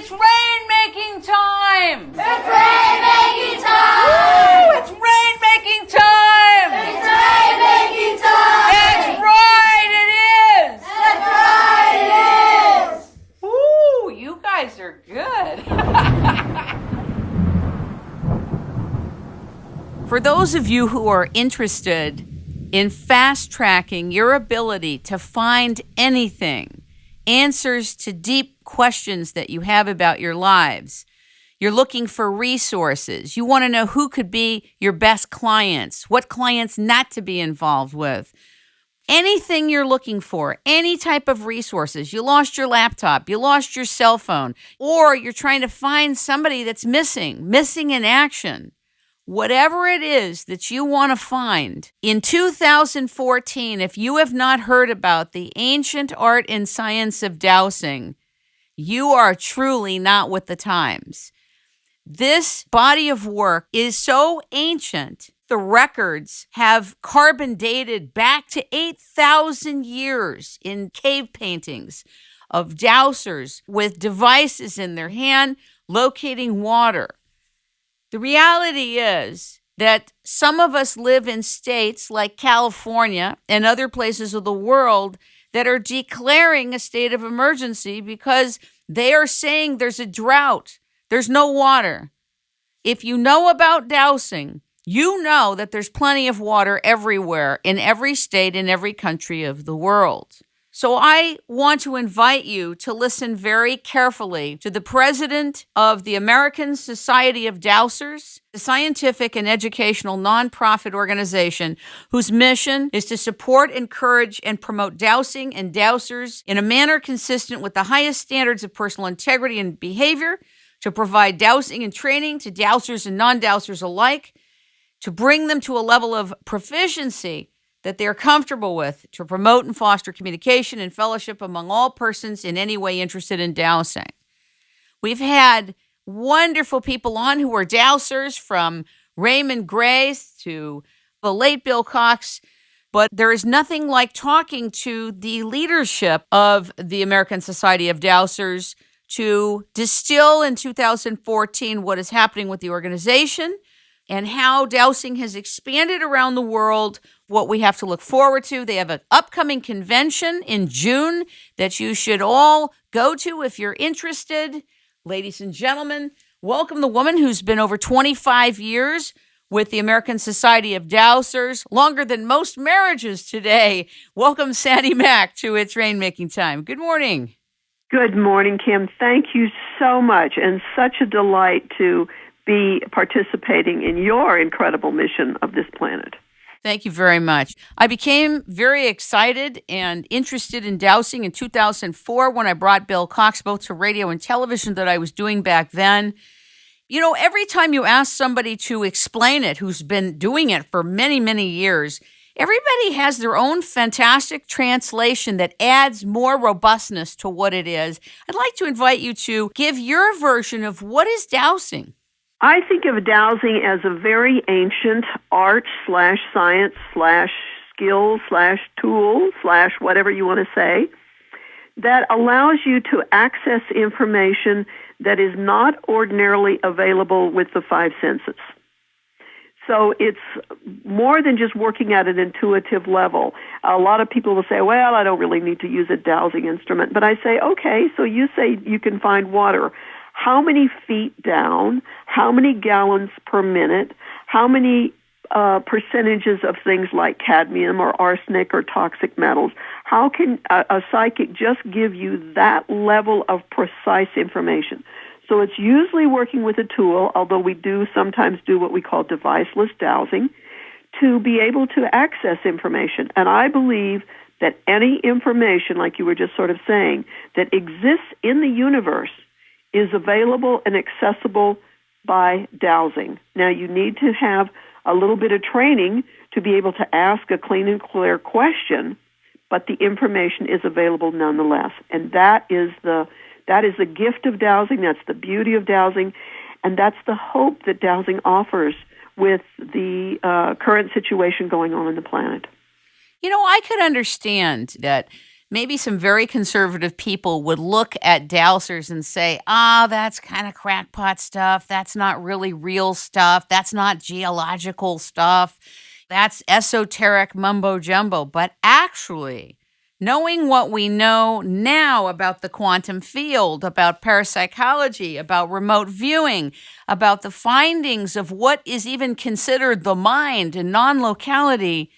It's rainmaking time! It's rainmaking time! Woo! It's rainmaking time! It's rainmaking time! That's right, it is! That's right, it is! Woo! You guys are good. For those of you who are interested in fast-tracking your ability to find anything, answers to deep questions that you have about your lives, you're looking for resources, you want to know who could be your best clients, what clients not to be involved with, anything you're looking for, any type of resources, you lost your laptop, you lost your cell phone, or you're trying to find somebody that's missing in action. Whatever it is that you want to find, in 2014, if you have not heard about the ancient art and science of dowsing, you are truly not with the times. This body of work is so ancient, the records have carbon dated back to 8,000 years in cave paintings of dowsers with devices in their hand locating water. The reality is that some of us live in states like California and other places of the world that are declaring a state of emergency because they are saying there's a drought, there's no water. If you know about dowsing, you know that there's plenty of water everywhere in every state in every country of the world. So I want to invite you to listen very carefully to the president of the American Society of Dowsers, a scientific and educational nonprofit organization whose mission is to support, encourage, and promote dowsing and dowsers in a manner consistent with the highest standards of personal integrity and behavior, to provide dowsing and training to dowsers and non-dowsers alike, to bring them to a level of proficiency that they're comfortable with, to promote and foster communication and fellowship among all persons in any way interested in dowsing. We've had wonderful people on who are dowsers, from Raymond Grace to the late Bill Cox, but there is nothing like talking to the leadership of the American Society of Dowsers to distill in 2014 what is happening with the organization and how dowsing has expanded around the world, what we have to look forward to. They have an upcoming convention in June that you should all go to if you're interested. Ladies and gentlemen, welcome the woman who's been over 25 years with the American Society of Dowsers, longer than most marriages today. Welcome, Sandee Mac, to It's Rainmaking Time. Good morning. Good morning, Kim. Thank you so much, and such a delight to be participating in your incredible mission of this planet. Thank you very much. I became very excited and interested in dowsing in 2004 when I brought Bill Cox both to radio and television that I was doing back then. You know, every time you ask somebody to explain it who's been doing it for many, many years, everybody has their own fantastic translation that adds more robustness to what it is. I'd like to invite you to give your version of what is dowsing. I think of dowsing as a very ancient art/science/skill/tool/whatever you want to say that allows you to access information that is not ordinarily available with the five senses. So it's more than just working at an intuitive level. A lot of people will say, well, I don't really need to use a dowsing instrument. But I say, okay, so you say you can find water. How many feet down? How many gallons per minute? How many percentages of things like cadmium or arsenic or toxic metals? How can a psychic just give you that level of precise information? So it's usually working with a tool, although we do sometimes do what we call deviceless dowsing, to be able to access information. And I believe that any information, like you were just sort of saying, that exists in the universe is available and accessible by dowsing. Now, you need to have a little bit of training to be able to ask a clean and clear question, but the information is available nonetheless. And that is the gift of dowsing, that's the beauty of dowsing, and that's the hope that dowsing offers with the current situation going on in the planet. You know, I could understand that maybe some very conservative people would look at dowsers and say, that's kind of crackpot stuff. That's not really real stuff. That's not geological stuff. That's esoteric mumbo jumbo. But actually, knowing what we know now about the quantum field, about parapsychology, about remote viewing, about the findings of what is even considered the mind and non-locality,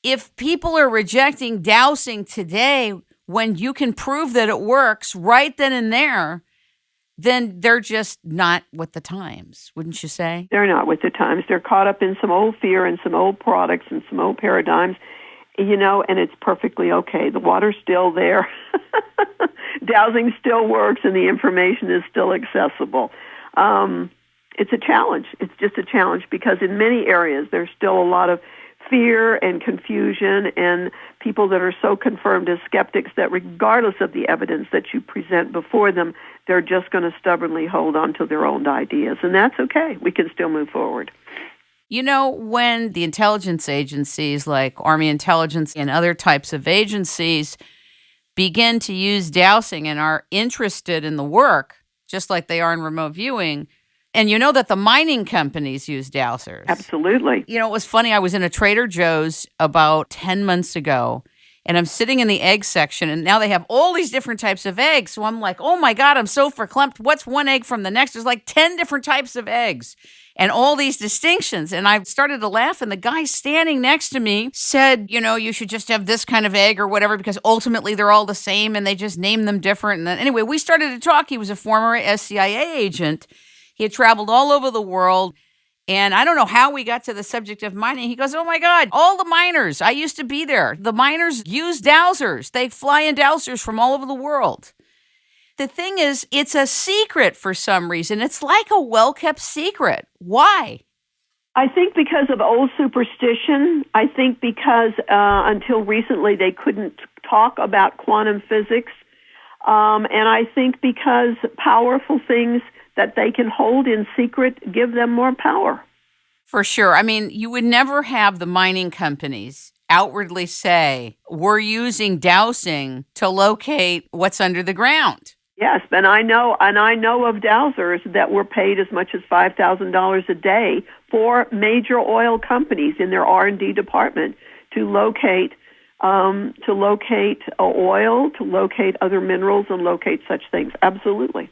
if people are rejecting dowsing today when you can prove that it works right then and there, then they're just not with the times, wouldn't you say? They're not with the times. They're caught up in some old fear and some old products and some old paradigms, and it's perfectly okay. The water's still there. Dowsing still works, and the information is still accessible. It's a challenge. It's just a challenge because in many areas there's still a lot of fear and confusion and people that are so confirmed as skeptics that regardless of the evidence that you present before them, they're just going to stubbornly hold on to their own ideas. And that's okay. We can still move forward. When the intelligence agencies like Army Intelligence and other types of agencies begin to use dowsing and are interested in the work, just like they are in remote viewing, and you know that the mining companies use dowsers. Absolutely. It was funny. I was in a Trader Joe's about 10 months ago, and I'm sitting in the egg section, and now they have all these different types of eggs. So I'm like, oh my God, I'm so verklempt. What's one egg from the next? There's like 10 different types of eggs and all these distinctions. And I started to laugh, and the guy standing next to me said, you should just have this kind of egg or whatever because ultimately they're all the same and they just name them different. And then anyway, we started to talk. He was a former CIA agent. He had traveled all over the world, and I don't know how we got to the subject of mining. He goes, oh my God, all the miners, I used to be there. The miners use dowsers. They fly in dowsers from all over the world. The thing is, it's a secret for some reason. It's like a well-kept secret. Why? I think because of old superstition. I think because until recently they couldn't talk about quantum physics. And I think because powerful things that they can hold in secret give them more power. For sure. I mean, you would never have the mining companies outwardly say, we're using dowsing to locate what's under the ground. Yes, and I know of dowsers that were paid as much as $5,000 a day for major oil companies in their R&D department to locate oil, to locate other minerals, and locate such things. Absolutely.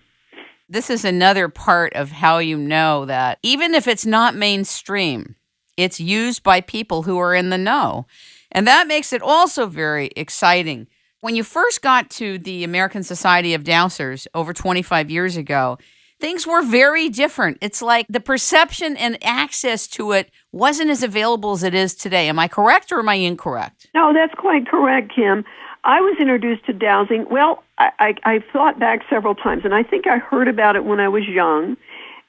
This is another part of how you know that even if it's not mainstream, it's used by people who are in the know. And that makes it also very exciting. When you first got to the American Society of Dowsers over 25 years ago, things were very different. It's like the perception and access to it wasn't as available as it is today. Am I correct or am I incorrect? No, that's quite correct, Kim. I was introduced to dowsing. Well, I've thought back several times, and I think I heard about it when I was young.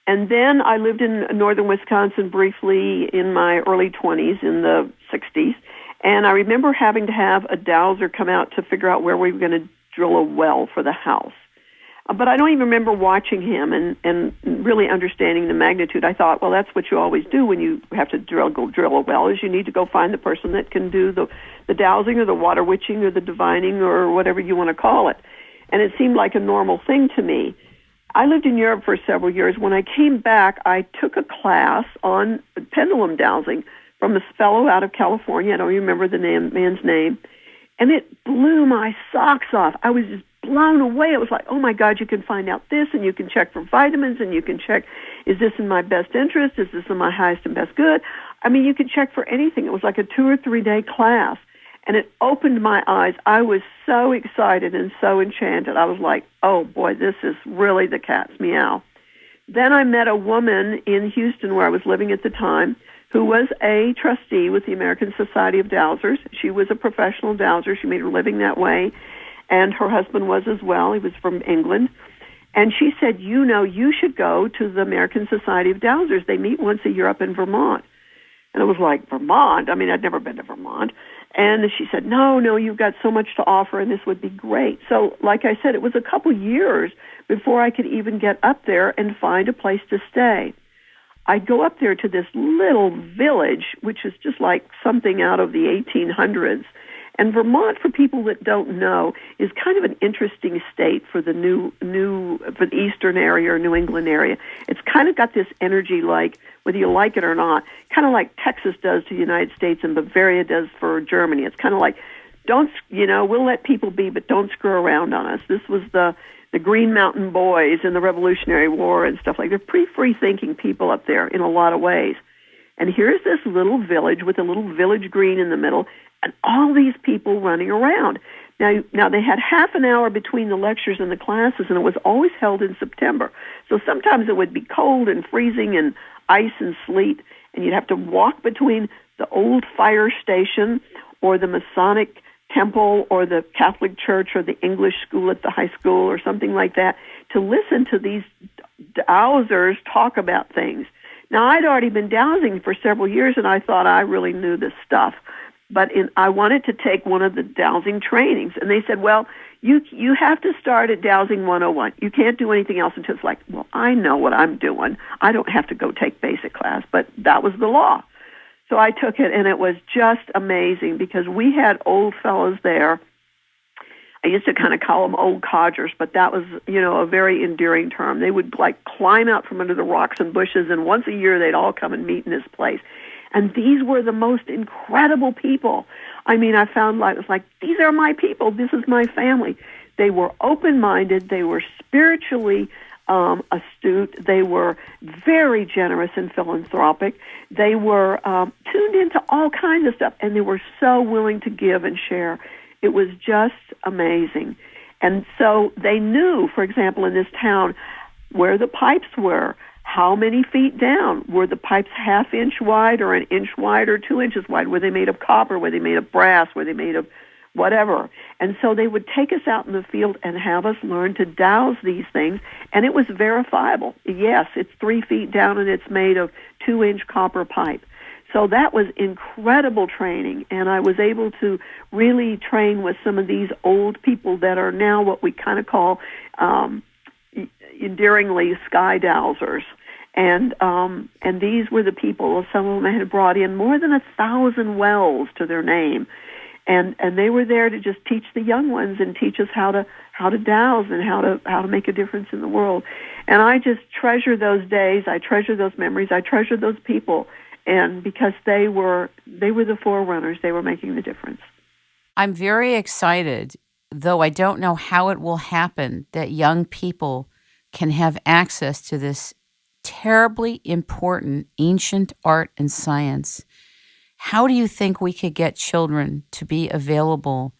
And then I lived in northern Wisconsin briefly in my early 20s, in the 60s. And I remember having to have a dowser come out to figure out where we were going to drill a well for the house. But I don't even remember watching him and really understanding the magnitude. I thought, well, that's what you always do when you have to drill a well, is you need to go find the person that can do the dowsing or the water witching or the divining or whatever you want to call it. And it seemed like a normal thing to me. I lived in Europe for several years. When I came back, I took a class on pendulum dowsing from a fellow out of California. I don't even remember the man's name. And it blew my socks off. I was just blown away. It was like, oh my God, you can find out this, and you can check for vitamins, and you can check, is this in my best interest? Is this in my highest and best good? I mean, you could check for anything. It was like a 2 or 3 day class, and it opened my eyes. I was so excited and so enchanted. I was like, oh boy, this is really the cat's meow. Then I met a woman in Houston where I was living at the time who was a trustee with the American Society of Dowsers. She was a professional dowser. She made her living that way. And her husband was as well. He was from England. And she said, you should go to the American Society of Dowsers. They meet once a year up in Vermont. And I was like, Vermont? I mean, I'd never been to Vermont. And she said, no, you've got so much to offer, and this would be great. So, like I said, it was a couple years before I could even get up there and find a place to stay. I'd go up there to this little village, which is just like something out of the 1800s. And Vermont, for people that don't know, is kind of an interesting state for the for the eastern area or New England area. It's kind of got this energy, like, whether you like it or not, kind of like Texas does to the United States and Bavaria does for Germany. It's kind of like, we'll let people be, but don't screw around on us. This was the Green Mountain Boys in the Revolutionary War and stuff like that. They're pretty free-thinking people up there in a lot of ways. And here's this little village with a little village green in the middle, and all these people running around. Now they had half an hour between the lectures and the classes, and it was always held in September. So sometimes it would be cold and freezing and ice and sleet, and you'd have to walk between the old fire station or the Masonic temple or the Catholic church or the English school at the high school or something like that to listen to these dowsers talk about things. Now, I'd already been dowsing for several years, and I thought I really knew this stuff. But I wanted to take one of the dowsing trainings, and they said, well, you have to start at Dowsing 101. You can't do anything else until it's like, well, I know what I'm doing. I don't have to go take basic class, but that was the law. So I took it, and it was just amazing because we had old fellows there. I used to kind of call them old codgers, but that was, a very endearing term. They would climb out from under the rocks and bushes, and once a year they'd all come and meet in this place. And these were the most incredible people. I mean, I found it was like, these are my people. This is my family. They were open-minded. They were spiritually astute. They were very generous and philanthropic. They were tuned into all kinds of stuff, and they were so willing to give and share. It was just amazing. And so they knew, for example, in this town, where the pipes were, how many feet down. Were the pipes half-inch wide or an inch wide or 2 inches wide? Were they made of copper? Were they made of brass? Were they made of whatever? And so they would take us out in the field and have us learn to dowse these things, and it was verifiable. Yes, it's 3 feet down, and it's made of 2-inch copper pipe. So that was incredible training, and I was able to really train with some of these old people that are now what we kind of call endearingly sky dowsers. And these were the people, some of them had brought in more than 1,000 wells to their name. And they were there to just teach the young ones and teach us how to dowse and how to make a difference in the world. And I just treasure those days. I treasure those memories. I treasure those people. And because they were the forerunners, they were making the difference. I'm very excited, though I don't know how it will happen, that young people can have access to this terribly important ancient art and science. How do you think we could get children to be available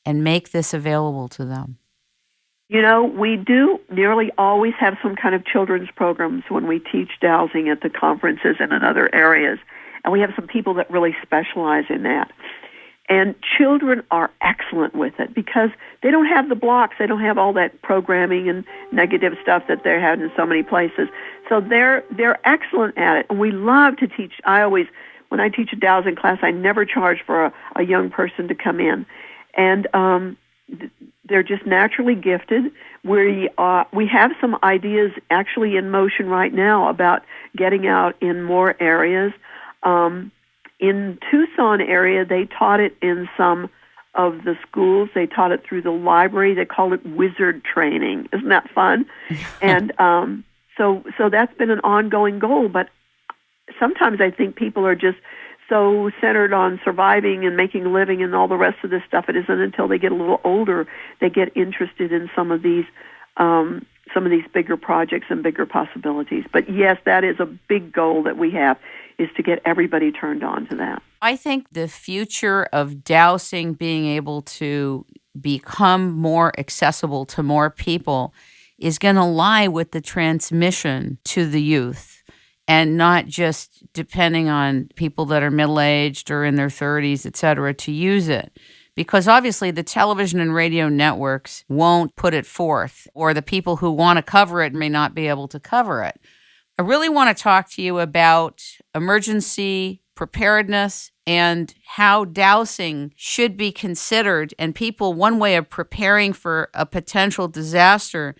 and make this available to them? We do nearly always have some kind of children's programs when we teach dowsing at the conferences and in other areas. And we have some people that really specialize in that. And children are excellent with it because they don't have the blocks. They don't have all that programming and negative stuff that they have in so many places. So they're excellent at it. And we love to teach. When I teach a dowsing class, I never charge for a young person to come in. And they're just naturally gifted. We have some ideas actually in motion right now about getting out in more areas. In Tucson area, they taught it in some of the schools. They taught it through the library. They called it wizard training. Isn't that fun? And so that's been an ongoing goal. But sometimes I think people are just so centered on surviving and making a living and all the rest of this stuff. It isn't until they get a little older they get interested in some of these bigger projects and bigger possibilities. But yes, that is a big goal that we have, is to get everybody turned on to that. I think the future of dowsing being able to become more accessible to more people is going to lie with the transmission to the youth, and not just depending on people that are middle-aged or in their 30s, et cetera, to use it. Because obviously the television and radio networks won't put it forth, or the people who want to cover it may not be able to cover it. I really want to talk to you about emergency preparedness and how dowsing should be considered. And people, one way of preparing for a potential disaster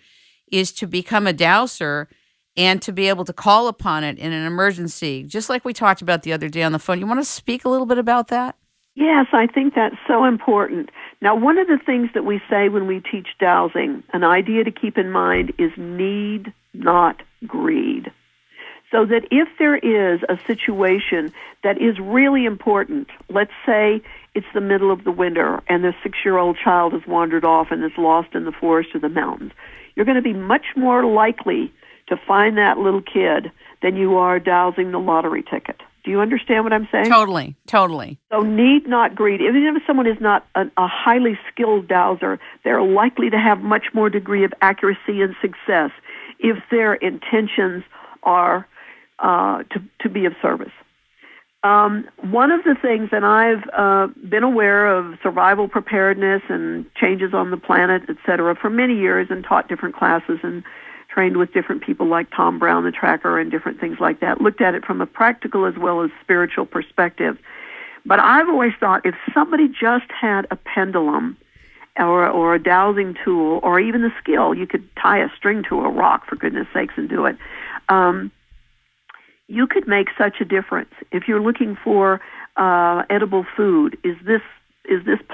is to become a dowser and to be able to call upon it in an emergency, just like we talked about the other day on the phone. You want to speak a little bit about that? Yes, I think that's so important. Now, one of the things that we say when we teach dowsing, an idea to keep in mind is need, not greed. So that if there is a situation that is really important, let's say it's the middle of the winter and the 6-year-old child has wandered off and is lost in the forest or the mountains, you're going to be much more likely to find that little kid than you are dowsing the lottery ticket. Do you understand what I'm saying? Totally, totally. So need, not greed. Even if someone is not a highly skilled dowser, they're likely to have much more degree of accuracy and success if their intentions are to be of service. One of the things that I've been aware of survival preparedness and changes on the planet, et cetera, for many years and taught different classes and trained with different people like Tom Brown, the tracker, and different things like that, looked at it from a practical as well as spiritual perspective. But I've always thought if somebody just had a pendulum or a dowsing tool or even the skill, you could tie a string to a rock, for goodness sakes, and do it. You could make such a difference. If you're looking for edible food, is this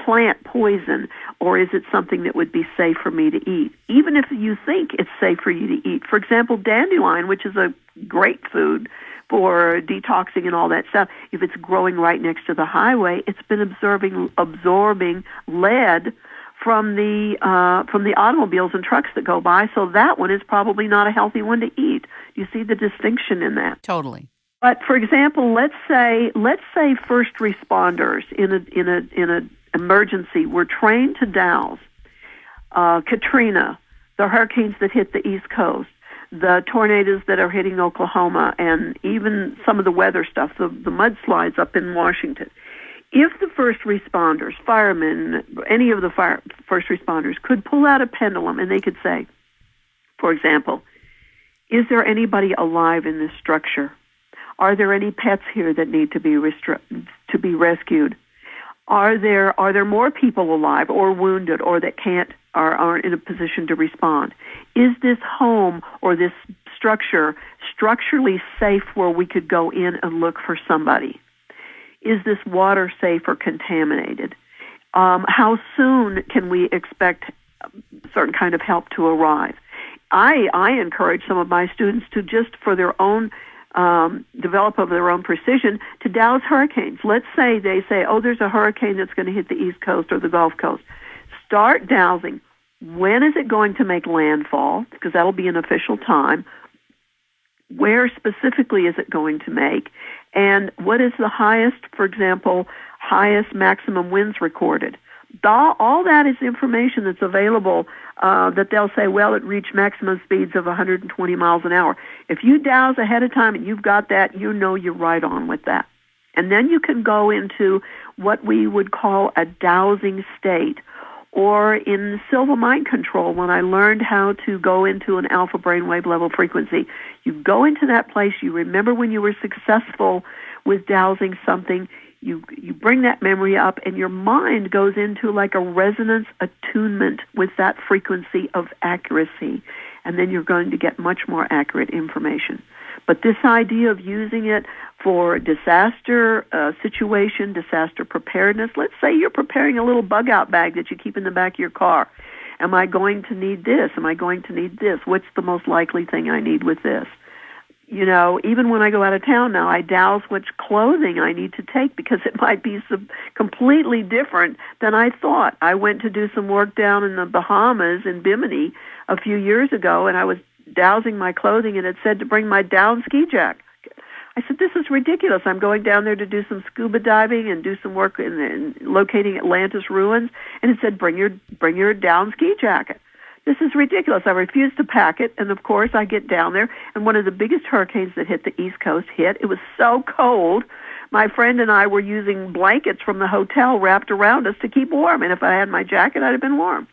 plant poison, or is it something that would be safe for me to eat? Even if you think it's safe for you to eat. For example, dandelion, which is a great food for detoxing and all that stuff, if it's growing right next to the highway, it's been absorbing lead from the automobiles and trucks that go by, so that one is probably not a healthy one to eat. You see the distinction in that? Totally. But for example, let's say first responders in an emergency were trained to douse. Katrina, the hurricanes that hit the East Coast, the tornadoes that are hitting Oklahoma, and even some of the weather stuff, the mudslides up in Washington. If the first responders, firemen, any of the first responders could pull out a pendulum and they could say, for example, is there anybody alive in this structure? Are there any pets here that need to be rescued? Are there more people alive or wounded or that aren't in a position to respond? Is this home or this structure structurally safe where we could go in and look for somebody? Is this water safe or contaminated? How soon can we expect certain kind of help to arrive? I encourage some of my students to just for their own develop of their own precision to douse hurricanes. Let's say they say, oh, there's a hurricane that's going to hit the East Coast or the Gulf Coast. Start dowsing. When is it going to make landfall? Because that'll be an official time. Where specifically is it going to make? And what is the highest, for example, highest maximum winds recorded? All that is information that's available that they'll say, well, it reached maximum speeds of 120 miles an hour. If you douse ahead of time and you've got that, you know you're right on with that. And then you can go into what we would call a dowsing state. Or in silver mind control, when I learned how to go into an alpha brainwave level frequency, you go into that place, you remember when you were successful with dowsing something, you bring that memory up, and your mind goes into like a resonance attunement with that frequency of accuracy, and then you're going to get much more accurate information. But this idea of using it for disaster situation, disaster preparedness, let's say you're preparing a little bug-out bag that you keep in the back of your car. Am I going to need this? Am I going to need this? What's the most likely thing I need with this? You know, even when I go out of town now, I douse which clothing I need to take because it might be completely different than I thought. I went to do some work down in the Bahamas in Bimini a few years ago, and I was dowsing my clothing, and it said to bring my down ski jacket. I said, this is ridiculous. I'm going down there to do some scuba diving and do some work in locating Atlantis ruins, and it said, bring your down ski jacket. This is ridiculous. I refused to pack it, and of course I get down there, and one of the biggest hurricanes that hit the East Coast hit. It was so cold, my friend and I were using blankets from the hotel wrapped around us to keep warm, and if I had my jacket, I'd have been warm.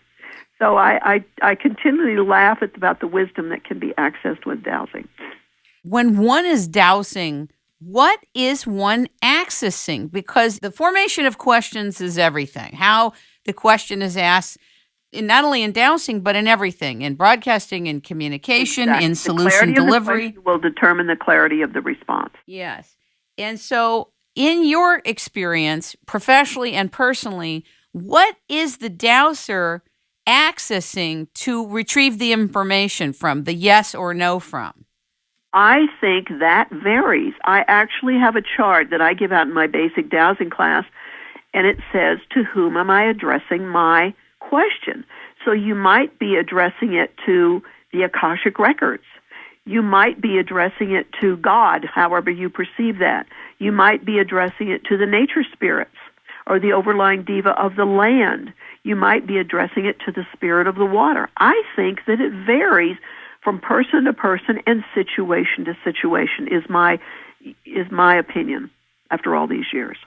So I continually laugh about the wisdom that can be accessed with dowsing. When one is dowsing, what is one accessing? Because the formation of questions is everything. How the question is asked, not only in dowsing, but in everything, in broadcasting, in communication, exactly. In solution delivery. The will determine the clarity of the response. Yes. And so in your experience, professionally and personally, what is the dowser accessing to retrieve the information from, the yes or no from? I think that varies. I actually have a chart that I give out in my basic dowsing class, and it says, to whom am I addressing my question? So you might be addressing it to the Akashic Records. You might be addressing it to God, however you perceive that. You might be addressing it to the nature spirits or the overlying diva of the land. You might be addressing it to the spirit of the water. I think that it varies from person to person and situation to situation is my opinion after all these years.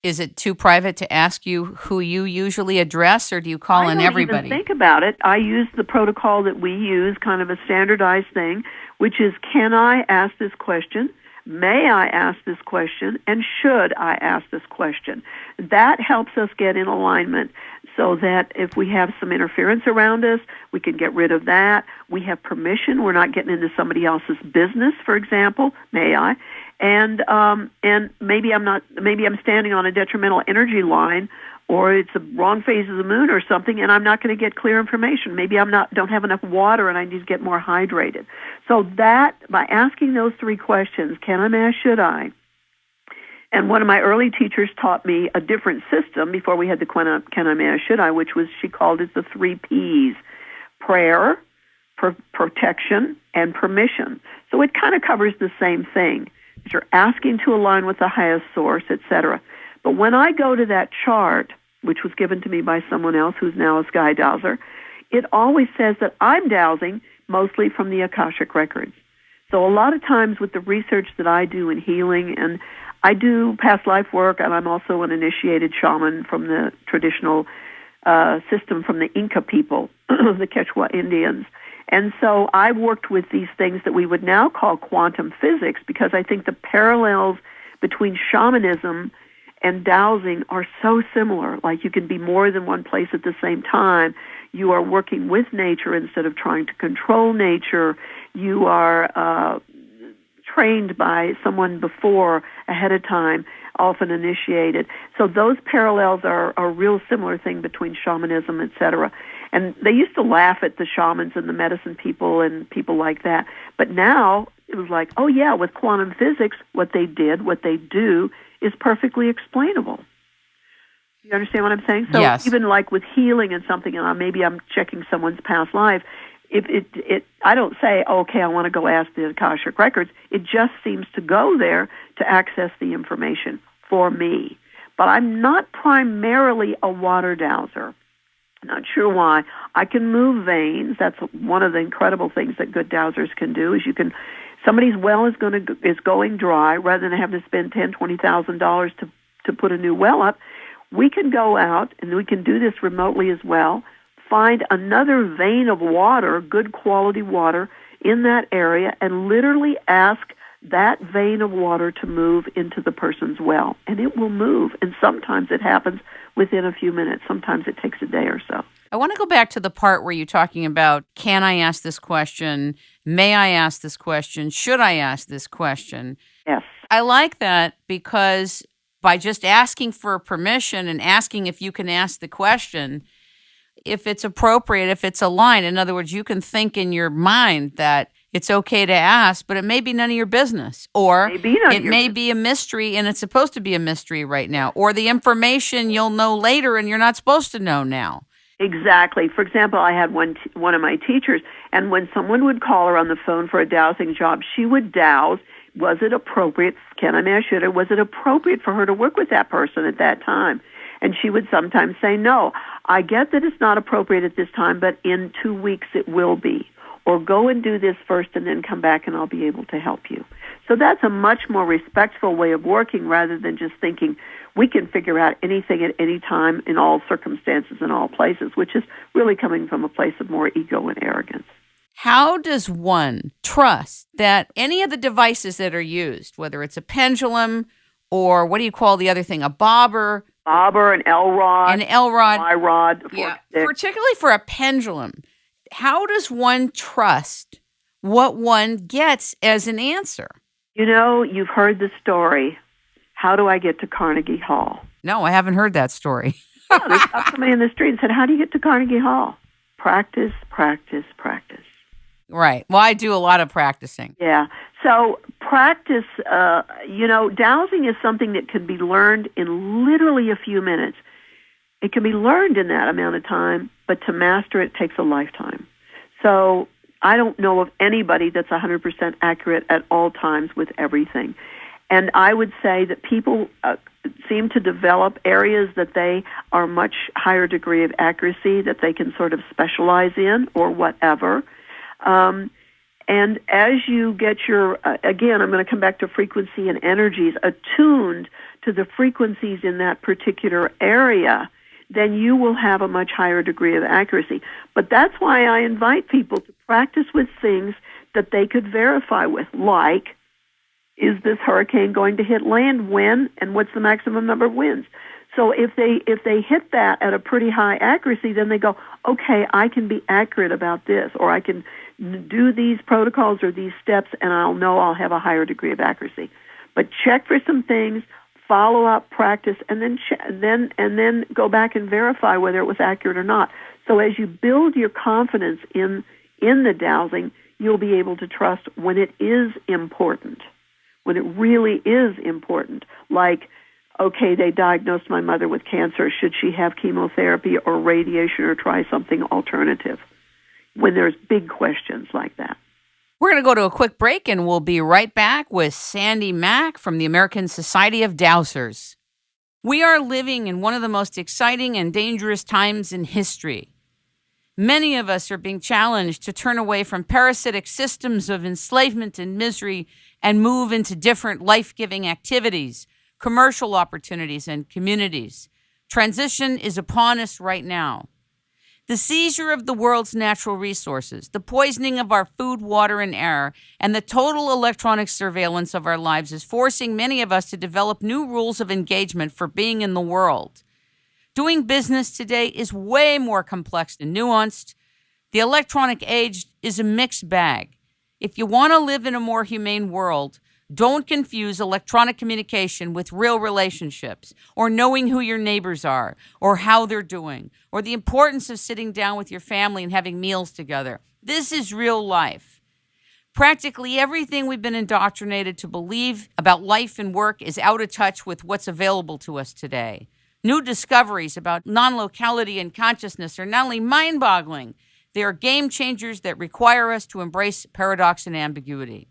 Is it too private to ask you who you usually address, or do you call in everybody? I don't even think about it. I use the protocol that we use, kind of a standardized thing, which is, can I ask this question? May I ask this question? And should I ask this question? That helps us get in alignment so that if we have some interference around us, we can get rid of that. We have permission. We're not getting into somebody else's business, for example. May I? And maybe I'm standing on a detrimental energy line, or it's the wrong phase of the moon or something, and I'm not going to get clear information. Maybe don't have enough water and I need to get more hydrated. So that, by asking those three questions, can I, may I, should I? And one of my early teachers taught me a different system before we had the can I, may I, should I, which was, she called it the 3 Ps: prayer, protection, and permission. So it kind of covers the same thing. You're asking to align with the highest source, etc. But when I go to that chart, which was given to me by someone else who's now a sky dowser, it always says that I'm dowsing mostly from the Akashic Records. So a lot of times with the research that I do in healing, and I do past life work, and I'm also an initiated shaman from the traditional system from the Inca people, the Quechua Indians. And so I worked with these things that we would now call quantum physics, because I think the parallels between shamanism and dowsing are so similar. Like, you can be more than one place at the same time. You are working with nature instead of trying to control nature. You are trained by someone before, ahead of time, often initiated. So those parallels are a real similar thing between shamanism, etc. And they used to laugh at the shamans and the medicine people and people like that. But now it was like, oh yeah, with quantum physics, what they do is perfectly explainable. You understand what I'm saying? So yes. Even like with healing and something, and maybe I'm checking someone's past life, I don't say, okay, I want to go ask the Akashic Records. It just seems to go there to access the information for me. But I'm not primarily a water dowser. Not sure why. I can move veins. That's one of the incredible things that good dowsers can do. Is somebody's well is going dry, rather than having to spend $10,000-$20,000 to put a new well up. We can go out, and we can do this remotely as well, find another vein of water, good quality water, in that area, and literally ask that vein of water to move into the person's well. And it will move. And sometimes it happens within a few minutes. Sometimes it takes a day or so. I want to go back to the part where you're talking about, can I ask this question? May I ask this question? Should I ask this question? Yes. I like that, because by just asking for permission and asking if you can ask the question, if it's appropriate, if it's aligned. In other words, you can think in your mind that it's okay to ask, but it may be none of your business. Or it may be a mystery, and it's supposed to be a mystery right now. Or the information you'll know later and you're not supposed to know now. Exactly. For example, I had one of my teachers, and when someone would call her on the phone for a dowsing job, she would douse. Was it appropriate? Can I, may I, should I? Was it appropriate for her to work with that person at that time? And she would sometimes say, no, I get that it's not appropriate at this time, but in 2 weeks it will be. Or go and do this first and then come back and I'll be able to help you. So that's a much more respectful way of working, rather than just thinking we can figure out anything at any time in all circumstances in all places, which is really coming from a place of more ego and arrogance. How does one trust that any of the devices that are used, whether it's a pendulum or what do you call the other thing, a bobber, an L-rod, Y-rod, particularly for a pendulum, how does one trust what one gets as an answer? You know, you've heard the story. how do I get to Carnegie Hall? No, I haven't heard that story. Yeah, they stopped somebody in the street and said, how do you get to Carnegie Hall? Practice, practice, practice. Right. Well, I do a lot of practicing. Yeah. So practice, dowsing is something that can be learned in literally a few minutes. It can be learned in that amount of time, but to master it takes a lifetime. So I don't know of anybody that's 100% accurate at all times with everything. And I would say that people seem to develop areas that they are much higher degree of accuracy, that they can sort of specialize in or whatever. And as you get your, again, I'm going to come back to frequency and energies, attuned to the frequencies in that particular area, then you will have a much higher degree of accuracy. But that's why I invite people to practice with things that they could verify with, like, is this hurricane going to hit land? When? And what's the maximum number of winds? So if they hit that at a pretty high accuracy, then they go, okay, I can be accurate about this, or I can do these protocols or these steps, and I'll know I'll have a higher degree of accuracy. But check for some things, follow up, practice, and then go back and verify whether it was accurate or not. So as you build your confidence in the dowsing, you'll be able to trust when it is important, when it really is important. Like, okay, they diagnosed my mother with cancer. Should she have chemotherapy or radiation or try something alternative? When there's big questions like that. We're going to go to a quick break, and we'll be right back with Sandee Mac from the American Society of Dowsers. We are living in one of the most exciting and dangerous times in history. Many of us are being challenged to turn away from parasitic systems of enslavement and misery and move into different life-giving activities, commercial opportunities, and communities. Transition is upon us right now. The seizure of the world's natural resources, the poisoning of our food, water, and air, and the total electronic surveillance of our lives is forcing many of us to develop new rules of engagement for being in the world. Doing business today is way more complex and nuanced. The electronic age is a mixed bag. If you want to live in a more humane world, don't confuse electronic communication with real relationships, or knowing who your neighbors are, or how they're doing, or the importance of sitting down with your family and having meals together. This is real life. Practically everything we've been indoctrinated to believe about life and work is out of touch with what's available to us today. New discoveries about non-locality and consciousness are not only mind-boggling, they are game changers that require us to embrace paradox and ambiguity.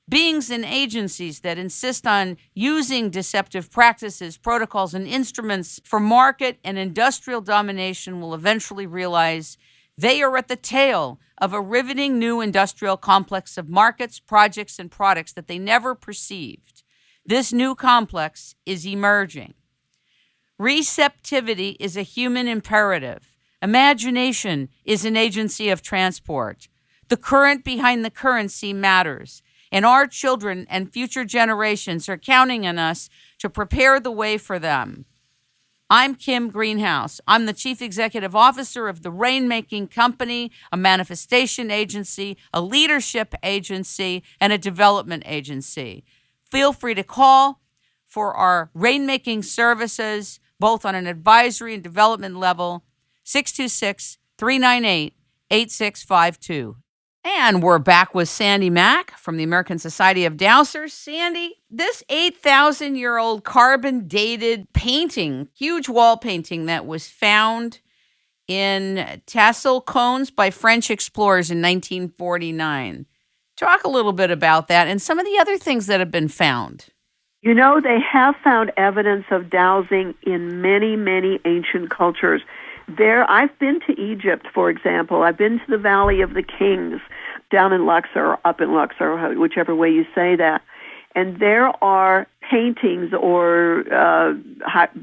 Beings and agencies that insist on using deceptive practices, protocols, and instruments for market and industrial domination will eventually realize they are at the tail of a riveting new industrial complex of markets, projects, and products that they never perceived. This new complex is emerging. Receptivity is a human imperative. Imagination is an agency of transport. The current behind the currency matters. And our children and future generations are counting on us to prepare the way for them. I'm Kim Greenhouse. I'm the Chief Executive Officer of the Rainmaking Company, a manifestation agency, a leadership agency, and a development agency. Feel free to call for our rainmaking services, both on an advisory and development level, 626-398-8652. And we're back with Sandee Mac from the American Society of Dowsers. Sandee, this 8,000-year-old carbon-dated painting, huge wall painting that was found in tassel cones by French explorers in 1949. Talk a little bit about that and some of the other things that have been found. You know, they have found evidence of dowsing in many, many ancient cultures. I've been to Egypt, for example. I've been to the Valley of the Kings, down in Luxor, or up in Luxor, whichever way you say that. And there are paintings, or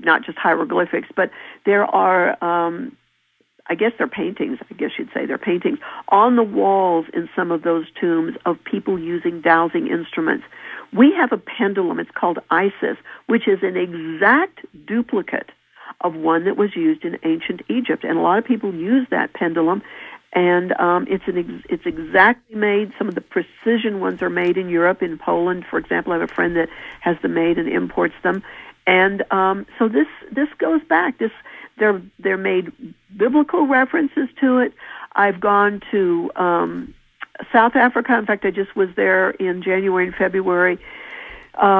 not just hieroglyphics, but there are, I guess they're paintings, I guess you'd say they're paintings, on the walls in some of those tombs of people using dowsing instruments. We have a pendulum, it's called Isis, which is an exact duplicate of one that was used in ancient Egypt. And a lot of people use that pendulum And it's exactly made. Some of the precision ones are made in Europe, in Poland, for example. I have a friend that has them made and imports them. And so this goes back. They're made biblical references to it. I've gone to South Africa. In fact, I just was there in January and February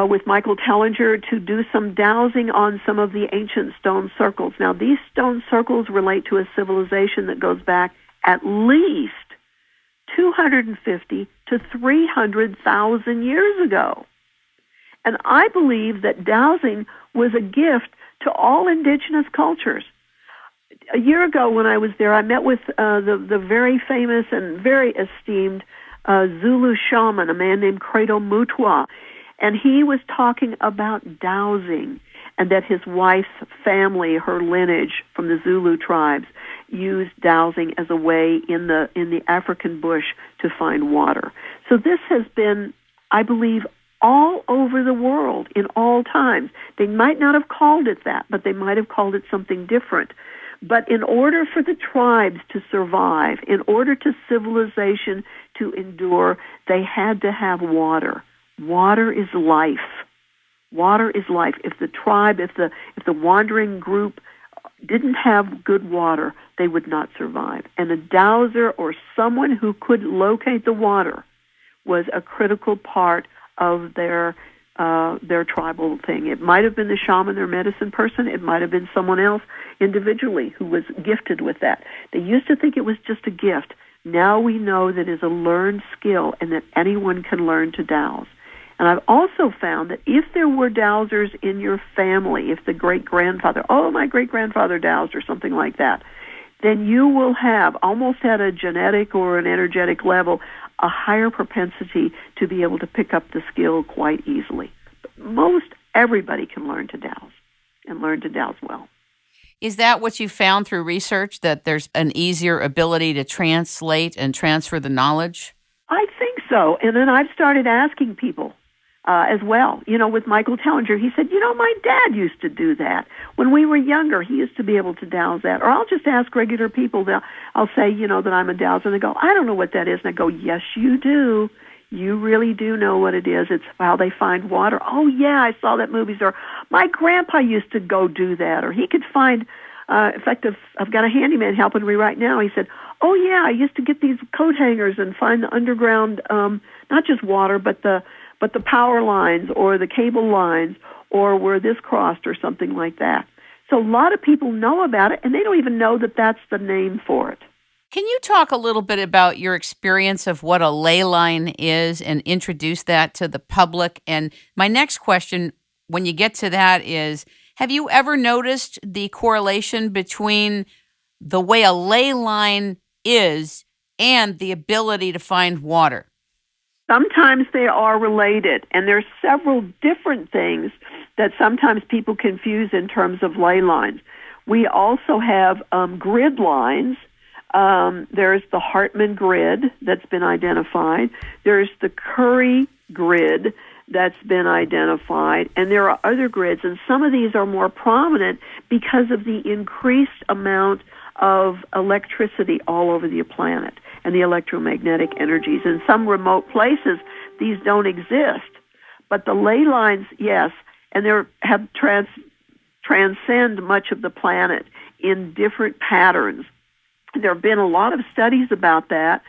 with Michael Tellinger to do some dowsing on some of the ancient stone circles. Now, these stone circles relate to a civilization that goes back at least 250 to 300,000 years ago. And I believe that dowsing was a gift to all indigenous cultures. A year ago when I was there, I met with the very famous and very esteemed Zulu shaman, a man named Credo Mutwa. And he was talking about dowsing, and that his wife's family, her lineage from the Zulu tribes, used dowsing as a way in the African bush to find water. So this has been, I believe, all over the world in all times. They might not have called it that, but they might have called it something different. But in order for the tribes to survive, in order to civilization to endure, they had to have water. Water is life. Water is life. If the tribe, if the wandering group didn't have good water, they would not survive. And a dowser, or someone who could locate the water, was a critical part of their tribal thing. It might have been the shaman, their medicine person. It might have been someone else individually who was gifted with that. They used to think it was just a gift. Now we know that it's a learned skill and that anyone can learn to dowse. And I've also found that if there were dowsers in your family, if the great-grandfather, my great-grandfather dowsed or something like that, then you will have, almost at a genetic or an energetic level, a higher propensity to be able to pick up the skill quite easily. But most everybody can learn to dowse and learn to dowse well. Is that what you found through research, that there's an easier ability to translate and transfer the knowledge? I think so. And then I've started asking people as well. With Michael Tellinger, he said, my dad used to do that. When we were younger, he used to be able to dowse that. Or I'll just ask regular people. I'll say, that I'm a dowser. And they go, I don't know what that is. And I go, yes, you do. You really do know what it is. It's how they find water. Oh, yeah, I saw that movie. Or my grandpa used to go do that. Or he could find, in fact, I've got a handyman helping me right now. He said, oh, yeah, I used to get these coat hangers and find the underground, not just water, but the power lines or the cable lines, or where this crossed or something like that. So a lot of people know about it, and they don't even know that that's the name for it. Can you talk a little bit about your experience of what a ley line is and introduce that to the public? And my next question, when you get to that, is, have you ever noticed the correlation between the way a ley line is and the ability to find water? Sometimes they are related, and there's several different things that sometimes people confuse in terms of ley lines. We also have grid lines. There's the Hartman grid that's been identified. There's the Curry grid that's been identified, and there are other grids, and some of these are more prominent because of the increased amount of electricity all over the planet and the electromagnetic energies. In some remote places, these don't exist. But the ley lines, yes, and they have transcend much of the planet in different patterns. There have been a lot of studies about that.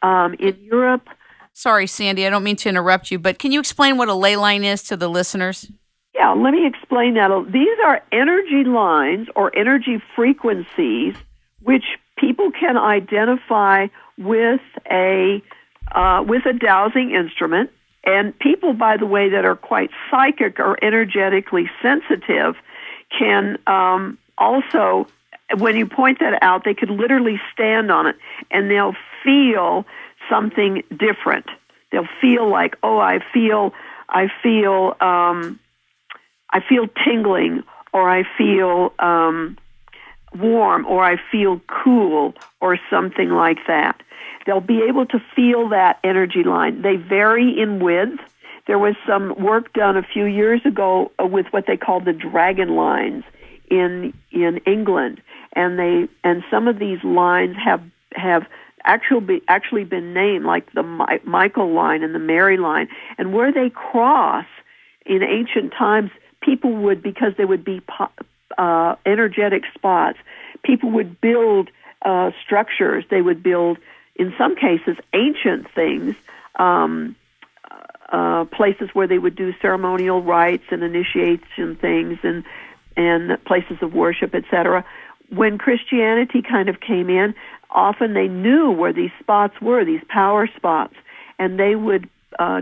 In Europe... Sorry, Sandee, I don't mean to interrupt you, but can you explain what a ley line is to the listeners? Yeah, let me explain that. These are energy lines or energy frequencies which people can identify with a dowsing instrument. And people, by the way, that are quite psychic or energetically sensitive can also, when you point that out, they could literally stand on it and they'll feel something different. They'll feel like, I feel tingling, or I feel warm, or I feel cool, or something like that. They'll be able to feel that energy line. They vary in width. There was some work done a few years ago with what they call the dragon lines in England, and some of these lines have actually been named, like the Michael line and the Mary line, and where they cross in ancient times, people would, because they would be energetic spots, people would build structures. They would build, in some cases, ancient things, places where they would do ceremonial rites and initiation things, and places of worship, etc. When Christianity kind of came in, often they knew where these spots were, these power spots, and they would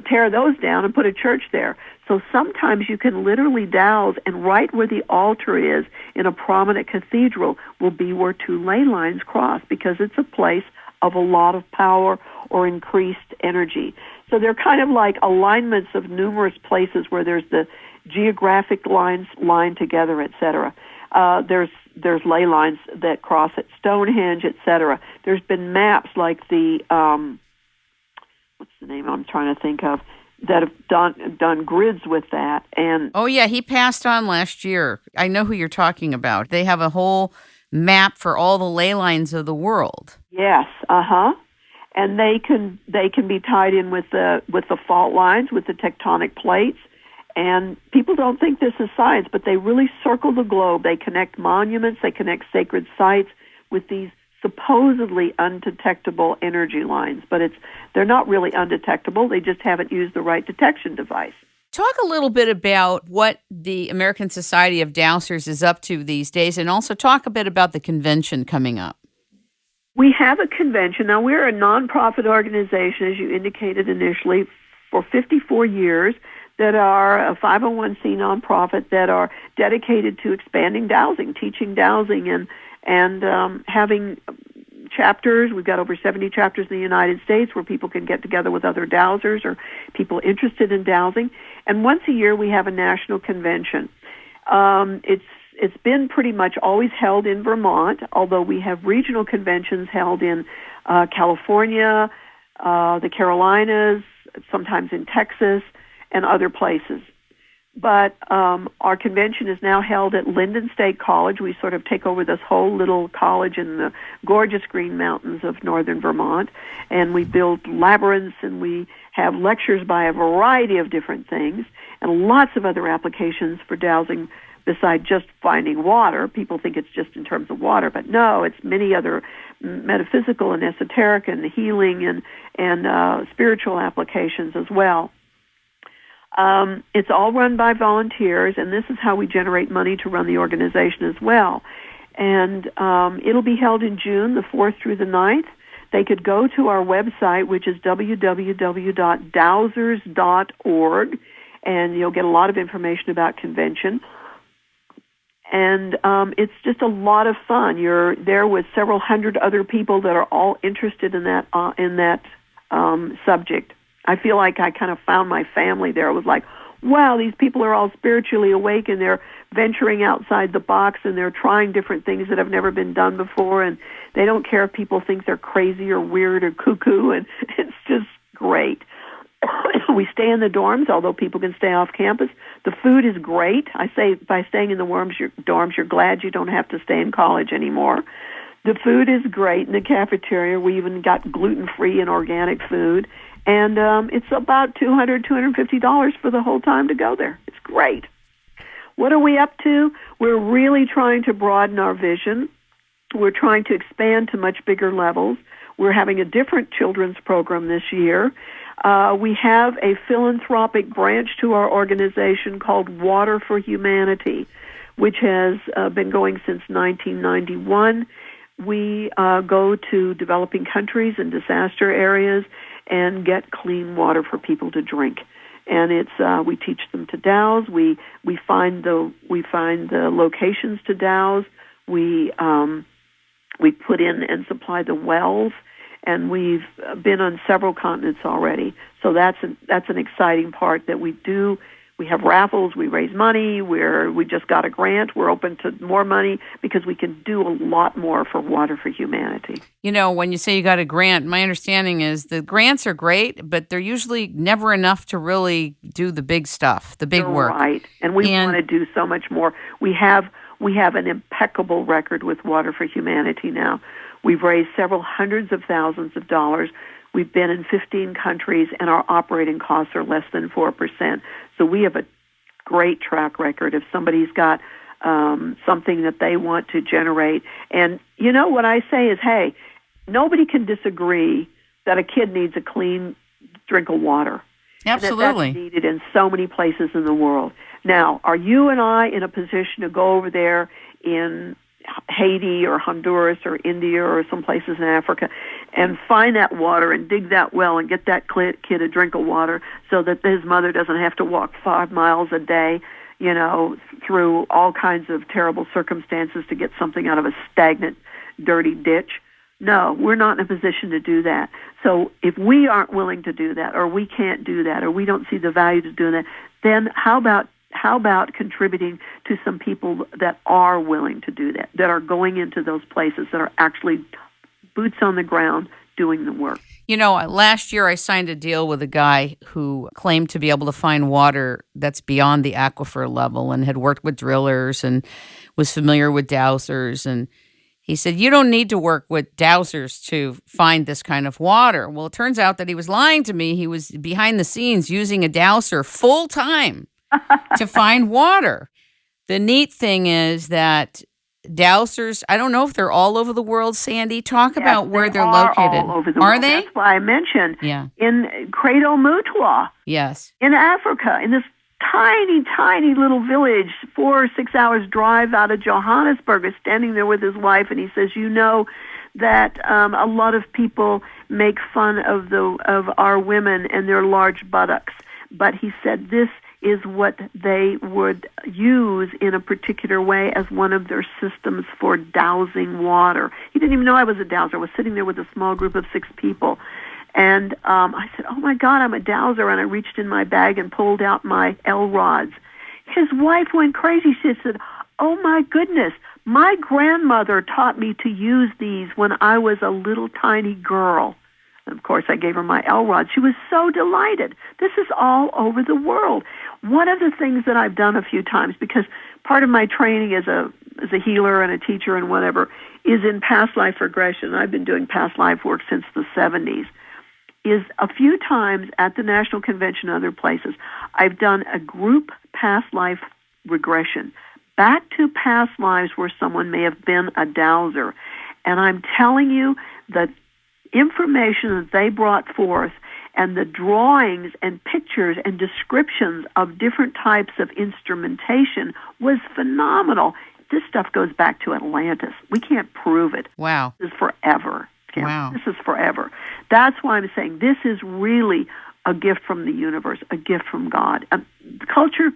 tear those down and put a church there. So sometimes you can literally douse, and right where the altar is in a prominent cathedral will be where two ley lines cross, because it's a place of a lot of power or increased energy. So they're kind of like alignments of numerous places where there's the geographic lines lined together, etc. There's ley lines that cross at Stonehenge, etc. There's been maps like the what's the name I'm trying to think of, that have done grids with that. And oh yeah, he passed on last year. I know who you're talking about. They have a whole map for all the ley lines of the world. Yes, and they can be tied in with the fault lines, with the tectonic plates. And people don't think this is science, but they really circle the globe. They connect monuments, they connect sacred sites with these supposedly undetectable energy lines. But they're not really undetectable. They just haven't used the right detection device. Talk a little bit about what the American Society of Dowsers is up to these days, and also talk a bit about the convention coming up. We have a convention. Now, we're a nonprofit organization, as you indicated initially, for 54 years, that are a 501c nonprofit that are dedicated to expanding dowsing, teaching dowsing, and having chapters. We've got over 70 chapters in the United States where people can get together with other dowsers or people interested in dowsing. And once a year we have a national convention. It's been pretty much always held in Vermont, although we have regional conventions held in California, the Carolinas, sometimes in Texas, and other places. But our convention is now held at Linden State College. We sort of take over this whole little college in the gorgeous Green Mountains of northern Vermont, and we build labyrinths, and we have lectures by a variety of different things, and lots of other applications for dowsing besides just finding water. People think it's just in terms of water, but no, it's many other metaphysical and esoteric and healing and spiritual applications as well. It's all run by volunteers, and this is how we generate money to run the organization as well. And it'll be held in June, the 4th through the 9th. They could go to our website, which is www.dowsers.org, and you'll get a lot of information about convention. And it's just a lot of fun. You're there with several hundred other people that are all interested in that subject. I feel like I kind of found my family there. It was like, wow, these people are all spiritually awake, and they're venturing outside the box, and they're trying different things that have never been done before, and they don't care if people think they're crazy or weird or cuckoo, and it's just great. We stay in the dorms, although people can stay off campus. The food is great. I say by staying in the dorms, you're glad you don't have to stay in college anymore. The food is great in the cafeteria. We even got gluten-free and organic food. And it's about $200, $250 for the whole time to go there. It's great. What are we up to? We're really trying to broaden our vision. We're trying to expand to much bigger levels. We're having a different children's program this year. We have a philanthropic branch to our organization called Water for Humanity, which has been going since 1991. We go to developing countries and disaster areas and get clean water for people to drink. And it's we teach them to douse. We find the locations to douse. We put in and supply the wells, and we've been on several continents already. So that's an exciting part that we do. We have raffles. We raise money. We just got a grant. We're open to more money because we can do a lot more for Water for Humanity. You know, when you say you got a grant, my understanding is the grants are great, but they're usually never enough to really do the big stuff, the big work. Right, and we want to do so much more. We have an impeccable record with Water for Humanity now. We've raised several hundreds of thousands of dollars. We've been in 15 countries, and our operating costs are less than 4%. So we have a great track record. If somebody's got something that they want to generate, and you know what I say is, hey, nobody can disagree that a kid needs a clean drink of water. Absolutely. That's needed in so many places in the world. Now, are you and I in a position to go over there in Haiti or Honduras or India or some places in Africa and find that water and dig that well and get that kid a drink of water so that his mother doesn't have to walk 5 miles a day, through all kinds of terrible circumstances to get something out of a stagnant, dirty ditch? No, we're not in a position to do that. So if we aren't willing to do that, or we can't do that, or we don't see the value to doing that, then how about contributing to some people that are willing to do that, that are going into those places, that are actually boots on the ground doing the work? Last year I signed a deal with a guy who claimed to be able to find water that's beyond the aquifer level and had worked with drillers and was familiar with dowsers. And he said, you don't need to work with dowsers to find this kind of water. Well, it turns out that he was lying to me. He was behind the scenes using a dowser full time to find water. The neat thing is that dowsers, I don't know if they're all over the world, Sandee. Talk about where they're located. All over the world. Are they? That's why I mentioned in Credo Mutua. Yes. In Africa, in this tiny, tiny little village, 4 or 6 hours drive out of Johannesburg, is standing there with his wife, and he says, that a lot of people make fun of our women and their large buttocks, but he said this is what they would use in a particular way as one of their systems for dowsing water. He didn't even know I was a dowser. I was sitting there with a small group of 6 people. And I said, oh, my God, I'm a dowser. And I reached in my bag and pulled out my L-rods. His wife went crazy. She said, oh, my goodness, my grandmother taught me to use these when I was a little tiny girl. And, of course, I gave her my L-rods. She was so delighted. This is all over the world. One of the things that I've done a few times, because part of my training as a healer and a teacher and whatever, is in past life regression. I've been doing past life work since the 70s. Is a few times at the National Convention and other places, I've done a group past life regression back to past lives where someone may have been a dowser. And I'm telling you, the information that they brought forth and the drawings and pictures and descriptions of different types of instrumentation was phenomenal. This stuff goes back to Atlantis. We can't prove it. Wow. This is forever. Wow. This is forever. That's why I'm saying this is really a gift from the universe, a gift from God. Culture,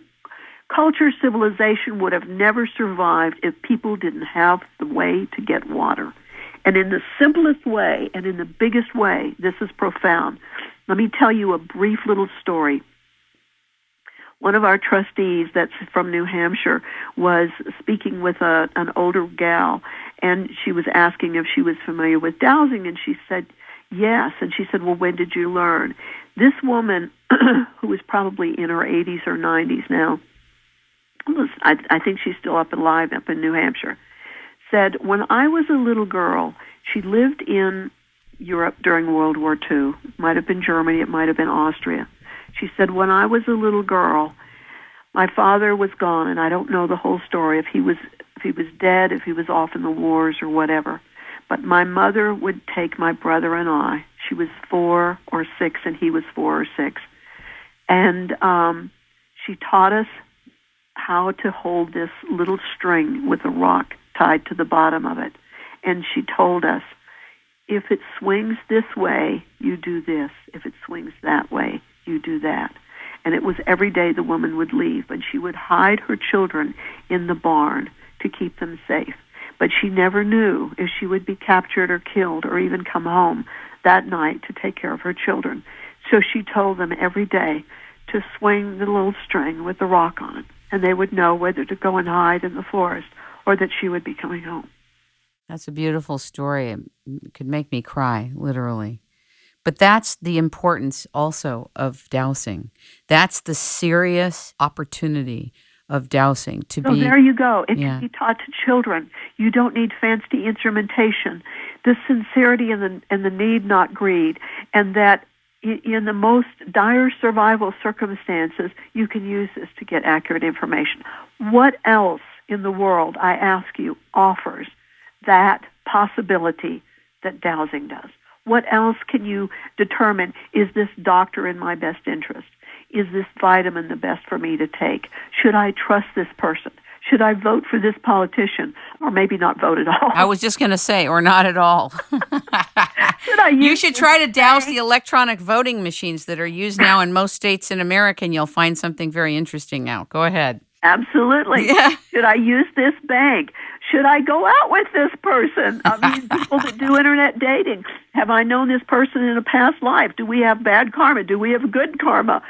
civilization would have never survived if people didn't have the way to get water. And in the simplest way and in the biggest way, this is profound. Let me tell you a brief little story. One of our trustees that's from New Hampshire was speaking with an older gal, and she was asking if she was familiar with dowsing, and she said, yes. And she said, well, when did you learn? This woman, who was probably in her 80s or 90s now, I think she's still alive up in New Hampshire, said, when I was a little girl, she lived in Europe during World War II. It might have been Germany, it might have been Austria. She said, when I was a little girl, my father was gone, and I don't know the whole story, if he was dead, if he was off in the wars or whatever. But my mother would take my brother and I. She was 4 or 6, and he was 4 or 6. And she taught us how to hold this little string with a rock tied to the bottom of it. And she told us, if it swings this way, you do this. If it swings that way, you do that. And it was every day the woman would leave, and she would hide her children in the barn to keep them safe. But she never knew if she would be captured or killed or even come home that night to take care of her children. So she told them every day to swing the little string with the rock on it, and they would know whether to go and hide in the forest or that she would be coming home. That's a beautiful story. It could make me cry, literally. But that's the importance also of dowsing. That's the serious opportunity of dowsing to be. So there you go. It can be taught to children. You don't need fancy instrumentation. the sincerity and the need, not greed, and that in the most dire survival circumstances, you can use this to get accurate information. What else in the world, I ask you, offers that possibility that dowsing does? What else can you determine? Is this doctor in my best interest? Is this vitamin the best for me to take? Should I trust this person? Should I vote for this politician? Or maybe not vote at all. I was just going to say, or not at all. You should try to douse the electronic voting machines that are used now in most states in America, and you'll find something very interesting out. Go ahead. Absolutely. Yeah. Should I use this bank? Should I go out with this person? I mean, people that do internet dating. Have I known this person in a past life? Do we have bad karma? Do we have good karma?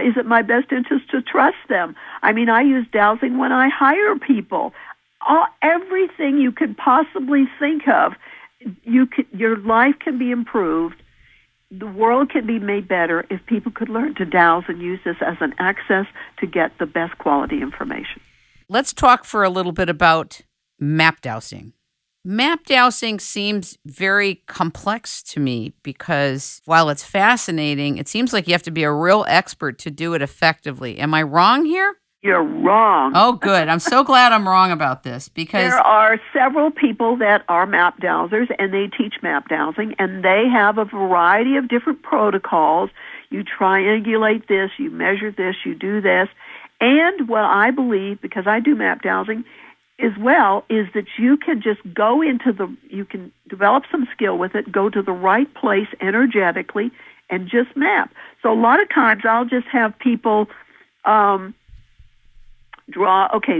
Is it my best interest to trust them? I mean, I use dowsing when I hire people. Everything you could possibly think of, your life can be improved. The world can be made better if people could learn to dowse and use this as an access to get the best quality information. Let's talk for a little bit about map dowsing. Map dowsing seems very complex to me because while it's fascinating, it seems like you have to be a real expert to do it effectively. Am I wrong here? You're wrong. Oh, good. I'm so glad I'm wrong about this because there are several people that are map dowsers, and they teach map dowsing, and they have a variety of different protocols. You triangulate this, you measure this, you do this. And what I believe, because I do map dowsing as well, is that you can just go you can develop some skill with it, go to the right place energetically, and just map. So a lot of times I'll just have people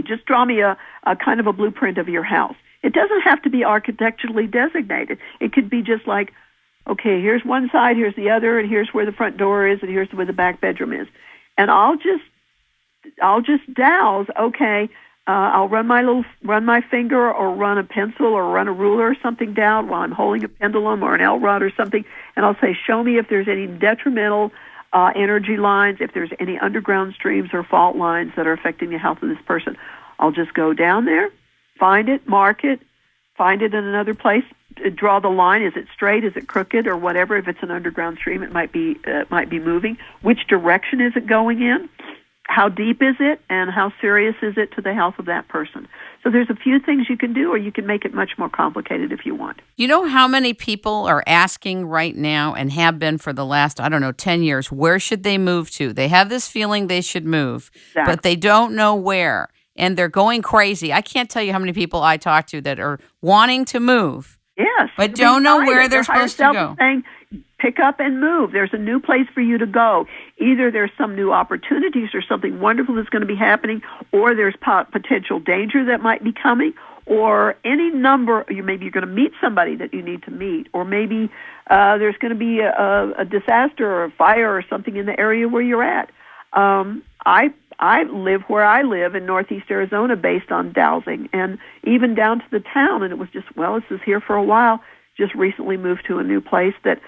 just draw me a kind of a blueprint of your house. It doesn't have to be architecturally designated. It could be just like, okay, here's one side, here's the other, and here's where the front door is, and here's where the back bedroom is. And I'll just dowse. Okay, I'll run my finger or run a pencil or run a ruler or something down while I'm holding a pendulum or an L rod or something, and I'll say, show me if there's any detrimental energy lines, if there's any underground streams or fault lines that are affecting the health of this person. I'll just go down there, find it, mark it, find it in another place, draw the line. Is it straight? Is it crooked? Or whatever. If it's an underground stream, it might be moving. Which direction is it going in? How deep is it? And how serious is it to the health of that person? So there's a few things you can do, or you can make it much more complicated if you want. You know how many people are asking right now and have been for the last, 10 years, where should they move to? They have this feeling they should move, Exactly. but they don't know where. And they're going crazy. I can't tell you how many people I talk to that are wanting to move. Yes. But don't know where they're supposed to go. Saying, pick up and move. There's a new place for you to go. Either there's some new opportunities or something wonderful that's going to be happening, or there's potential danger that might be coming, or any number. Maybe you're going to meet somebody that you need to meet, or maybe there's going to be a disaster or a fire or something in the area where you're at. I live where I live in Northeast Arizona based on dowsing, and even down to the town. And it was just, this is here for a while. Just recently moved to a new place that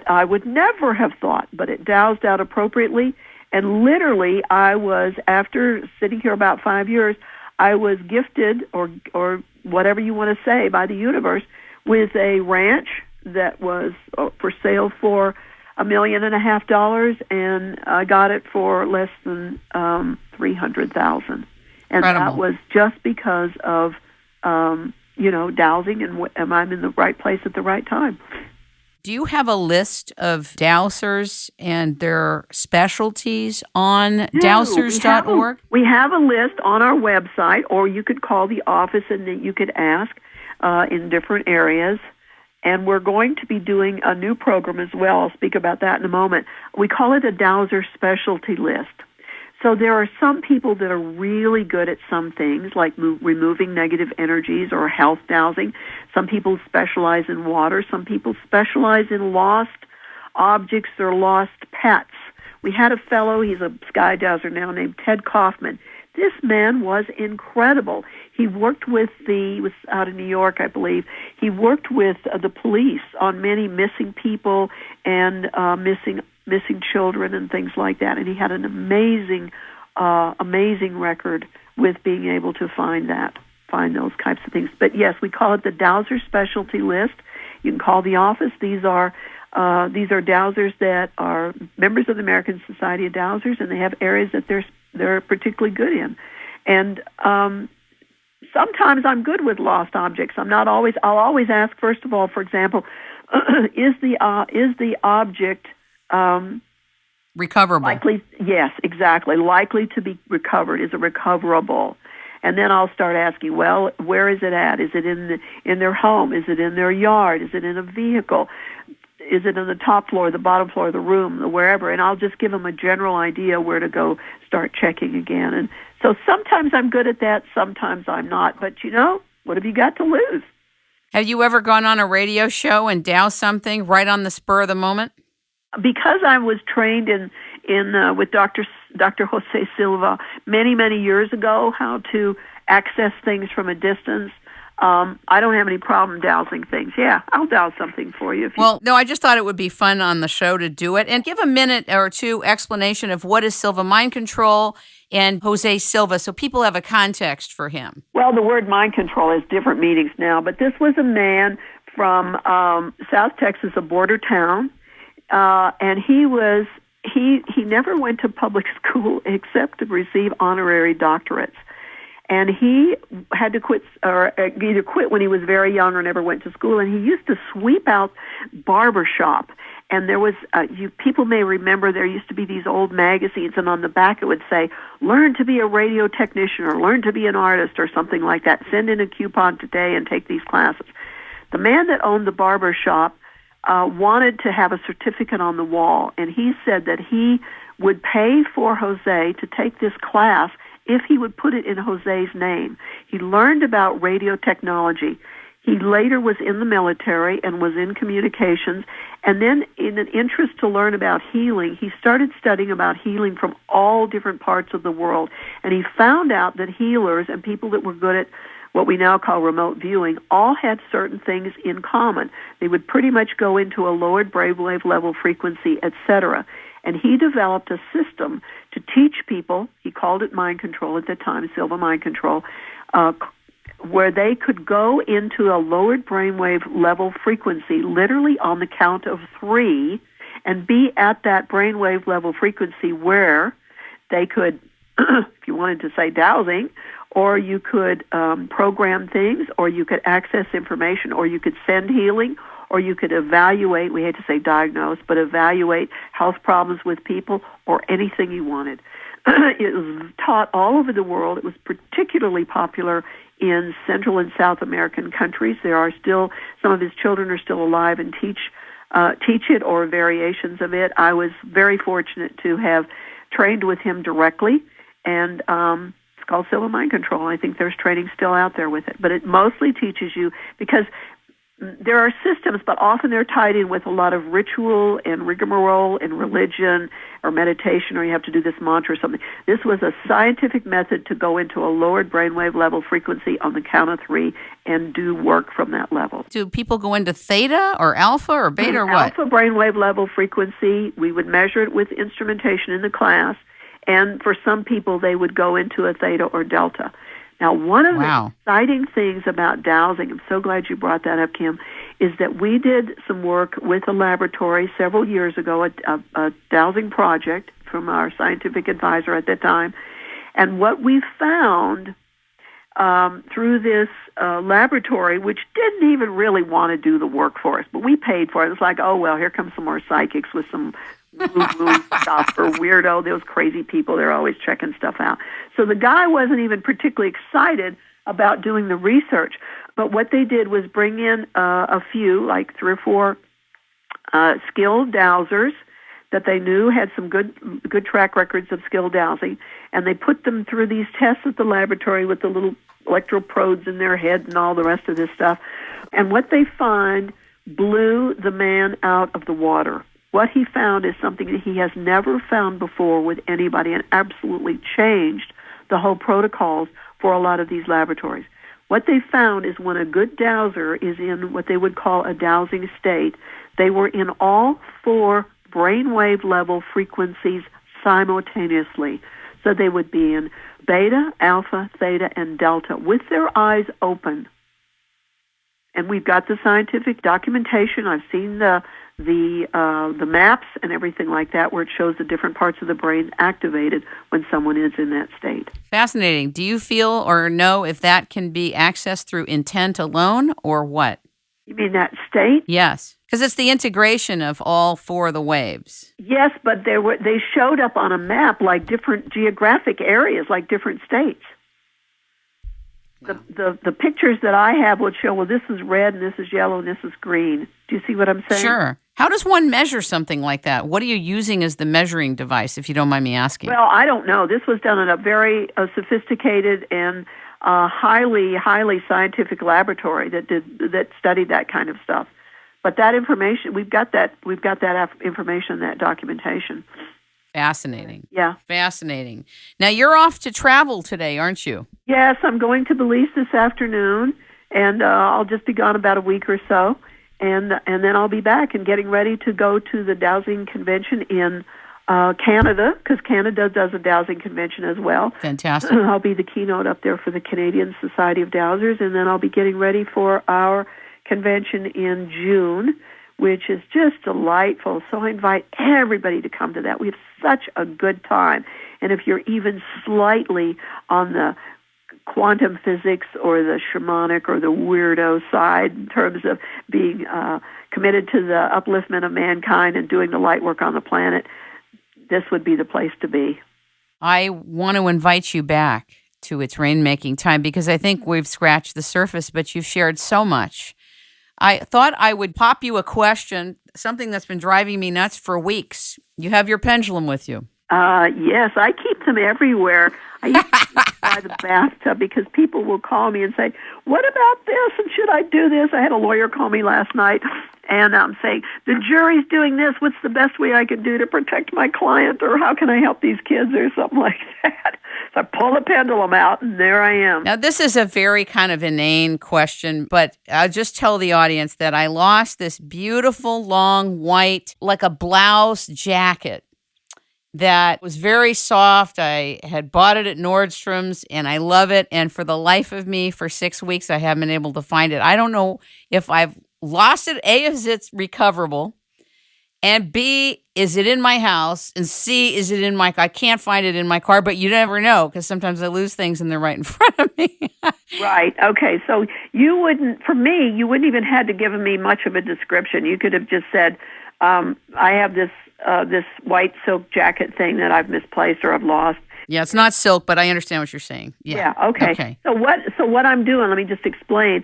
I would never have thought, but it dowsed out appropriately. And literally, I was, after sitting here about 5 years, I was gifted, or whatever you want to say, by the universe, with a ranch that was for sale for $1.5 million, and I got it for less than $300,000. And Incredible. That was just because of dowsing, and I'm in the right place at the right time. Do you have a list of dowsers and their specialties on dowsers.org? We have a list on our website, or you could call the office and then you could ask in different areas. And we're going to be doing a new program as well. I'll speak about that in a moment. We call it a dowser specialty list. So there are some people that are really good at some things, like removing negative energies or health dowsing. Some people specialize in water. Some people specialize in lost objects or lost pets. We had a fellow, he's a sky dowser now, named Ted Kaufman. This man was incredible. He worked he was out of New York, I believe. He worked with the police on many missing people and missing children and things like that. And he had an amazing record with being able to find that. find those types of things. But yes, we call it the Dowser specialty list. You can call the office. These are dowsers that are members of the American Society of Dowsers, and they have areas that they're particularly good in. And sometimes I'm good with lost objects. I'll always ask, first of all, for example, is the object recoverable? Likely, yes, exactly. Likely to be recovered. Is it recoverable? And then I'll start asking, well, where is it at? Is it in their home? Is it in their yard? Is it in a vehicle? Is it on the top floor, the bottom floor of the room, wherever? And I'll just give them a general idea where to go start checking again. And so sometimes I'm good at that, sometimes I'm not. But, what have you got to lose? Have you ever gone on a radio show and doused something right on the spur of the moment? Because I was trained with Dr. Jose Silva many, many years ago how to access things from a distance, I don't have any problem dowsing things. Yeah, I'll douse something for you. Well, no, I just thought it would be fun on the show to do it. And give a minute or two explanation of what is Silva Mind Control and Jose Silva so people have a context for him. Well, the word mind control has different meanings now, but this was a man from South Texas, a border town, and he never went to public school except to receive honorary doctorates. And he had to quit, or either quit when he was very young or never went to school. And he used to sweep out barbershop. And there was, people may remember there used to be these old magazines, and on the back it would say, learn to be a radio technician or learn to be an artist or something like that. Send in a coupon today and take these classes. The man that owned the barbershop wanted to have a certificate on the wall, and he said that he would pay for Jose to take this class if he would put it in Jose's name. He learned about radio technology. He later was in the military and was in communications, and then in an interest to learn about healing, he started studying about healing from all different parts of the world, and he found out that healers and people that were good at what we now call remote viewing, all had certain things in common. They would pretty much go into a lowered brainwave level frequency, etc. And he developed a system to teach people, he called it mind control at the time, Silva Mind Control, where they could go into a lowered brainwave level frequency, literally on the count of 3, and be at that brainwave level frequency where they could, if you wanted to say dowsing, or you could program things, or you could access information, or you could send healing, or you could evaluate, we hate to say diagnose, but evaluate health problems with people, or anything you wanted. It was taught all over the world. It was particularly popular in Central and South American countries. There are still, some of his children are still alive and teach it or variations of it. I was very fortunate to have trained with him directly, and it's called Silva Mind Control. I think there's training still out there with it. But it mostly teaches you, because there are systems, but often they're tied in with a lot of ritual and rigmarole and religion or meditation, or you have to do this mantra or something. This was a scientific method to go into a lowered brainwave level frequency on the count of 3 and do work from that level. Do people go into theta or alpha or beta or what? Alpha brainwave level frequency, we would measure it with instrumentation in the class, and for some people they would go into a theta or delta. Now, one of the exciting things about dowsing, I'm so glad you brought that up, Kim, is that we did some work with a laboratory several years ago, a dowsing project from our scientific advisor at that time. And what we found through this laboratory, which didn't even really want to do the work for us, but we paid for it. It's like, oh, well, here comes some more psychics with some woo-woo stuff or weirdo. Those crazy people, they're always checking stuff out. So the guy wasn't even particularly excited about doing the research. But what they did was bring in a few, like 3 or 4 skilled dowsers that they knew had some good track records of skilled dowsing, and they put them through these tests at the laboratory with the little electroprodes in their head and all the rest of this stuff. And what they find blew the man out of the water. What he found is something that he has never found before with anybody, and absolutely changed the whole protocols for a lot of these laboratories. What they found is when a good dowser is in what they would call a dowsing state, they were in all 4 brainwave level frequencies simultaneously. So they would be in beta, alpha, theta, and delta with their eyes open. And we've got the scientific documentation. I've seen the maps and everything like that where it shows the different parts of the brain activated when someone is in that state. Fascinating. Do you feel or know if that can be accessed through intent alone or what? You mean that state? Yes, because it's the integration of all four of the waves. Yes, but they showed up on a map like different geographic areas, like different states. The pictures that I have would show, well, this is red, and this is yellow, and this is green. Do you see what I'm saying? Sure. How does one measure something like that? What are you using as the measuring device, if you don't mind me asking? Well, I don't know. This was done in a very sophisticated and highly scientific laboratory that studied that kind of stuff. But that information, we've got that information, that documentation. Fascinating. Yeah. Fascinating. Now, you're off to travel today, aren't you? Yes, I'm going to Belize this afternoon, and I'll just be gone about a week or so, and then I'll be back and getting ready to go to the Dowsing Convention in Canada, because Canada does a Dowsing Convention as well. Fantastic. I'll be the keynote up there for the Canadian Society of Dowsers, and then I'll be getting ready for our convention in June, which is just delightful. So I invite everybody to come to that. We have such a good time. And if you're even slightly on the quantum physics or the shamanic or the weirdo side in terms of being committed to the upliftment of mankind and doing the light work on the planet, this would be the place to be. I want to invite you back to its rainmaking time because I think we've scratched the surface, but you've shared so much. I thought I would pop you a question, something that's been driving me nuts for weeks. You have your pendulum with you. Yes, I keep them everywhere. I used to keep them by the bathtub because people will call me and say, what about this, and should I do this? I had a lawyer call me last night and saying, the jury's doing this. What's the best way I can do to protect my client, or how can I help these kids, or something like that? So I pull the pendulum out, and there I am. Now, this is a very kind of inane question, but I'll just tell the audience that I lost this beautiful, long, white, like a blouse jacket that was very soft. I had bought it at Nordstrom's, and I love it. And for the life of me, for 6 weeks, I haven't been able to find it. I don't know if I've lost it. A, is it recoverable? And B, is it in my house? And C, is it in my car? I can't find it in my car, but you never know because sometimes I lose things and they're right in front of me. Right. Okay. So you wouldn't even had to give me much of a description. You could have just said, I have this white silk jacket thing that I've misplaced or I've lost. Yeah, it's not silk, but I understand what you're saying. Yeah. Okay. So what I'm doing, let me just explain.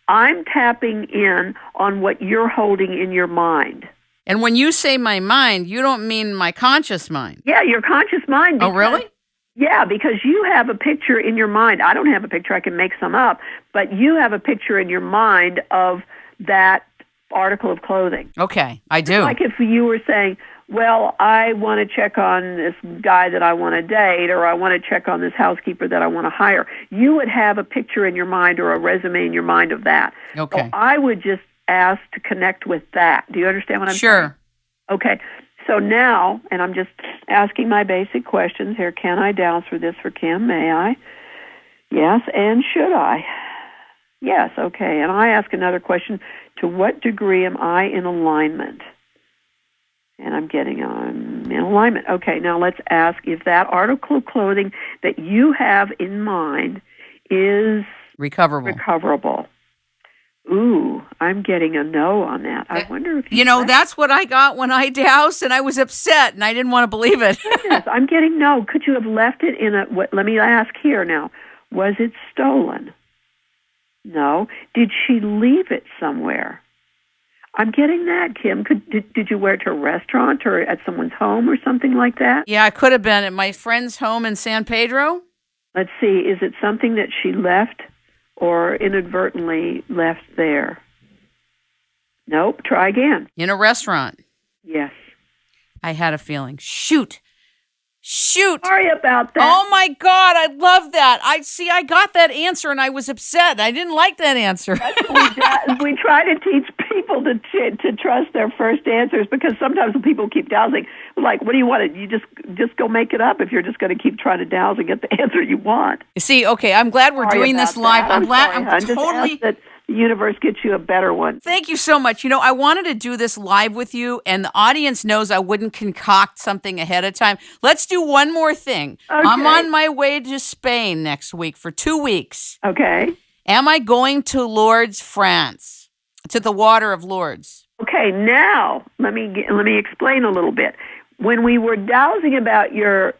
I'm tapping in on what you're holding in your mind. And when you say my mind, you don't mean my conscious mind. Yeah, your conscious mind. Oh, really? Yeah, because you have a picture in your mind. I don't have a picture. I can make some up. But you have a picture in your mind of that article of clothing. Okay, I do. Like if you were saying, well, I want to check on this guy that I want to date, or I want to check on this housekeeper that I want to hire, you would have a picture in your mind or a resume in your mind of that. Okay. So I would just ask to connect with that. Do you understand what I'm saying? Sure. Okay. So now, and I'm just asking my basic questions here. Can I dowse for this for Kim? May I? Yes. And should I? Yes. Okay. And I ask another question. To what degree am I in alignment? And I'm in alignment. Okay. Now let's ask if that article of clothing that you have in mind is recoverable. Ooh, I'm getting a no on that. I wonder if that's what I got when I doused, and I was upset, and I didn't want to believe it. Yes, I'm getting no. Could you have left it in a? Let me ask here now. Was it stolen? No. Did she leave it somewhere? I'm getting that, Kim. Did you wear it to a restaurant or at someone's home or something like that? Yeah, it could have been at my friend's home in San Pedro. Let's see. Is it something that she left or inadvertently left there? Nope. Try again. In a restaurant. Yes. I had a feeling. Shoot. Shoot. Sorry about that. Oh my God, I love that. I got that answer and I was upset. I didn't like that answer. We try to teach people to trust their first answers, because sometimes when people keep dowsing, like, what do you want? You just go make it up if you're just going to keep trying to douse and get the answer you want. You see, okay, I'm glad we're doing this live. I'm Just ask that the universe gets you a better one. Thank you so much. I wanted to do this live with you, and the audience knows I wouldn't concoct something ahead of time. Let's do one more thing. Okay. I'm on my way to Spain next week for 2 weeks. Okay. Am I going to Lourdes, France, to the water of Lourdes? Okay, now let me explain a little bit. When we were dowsing about your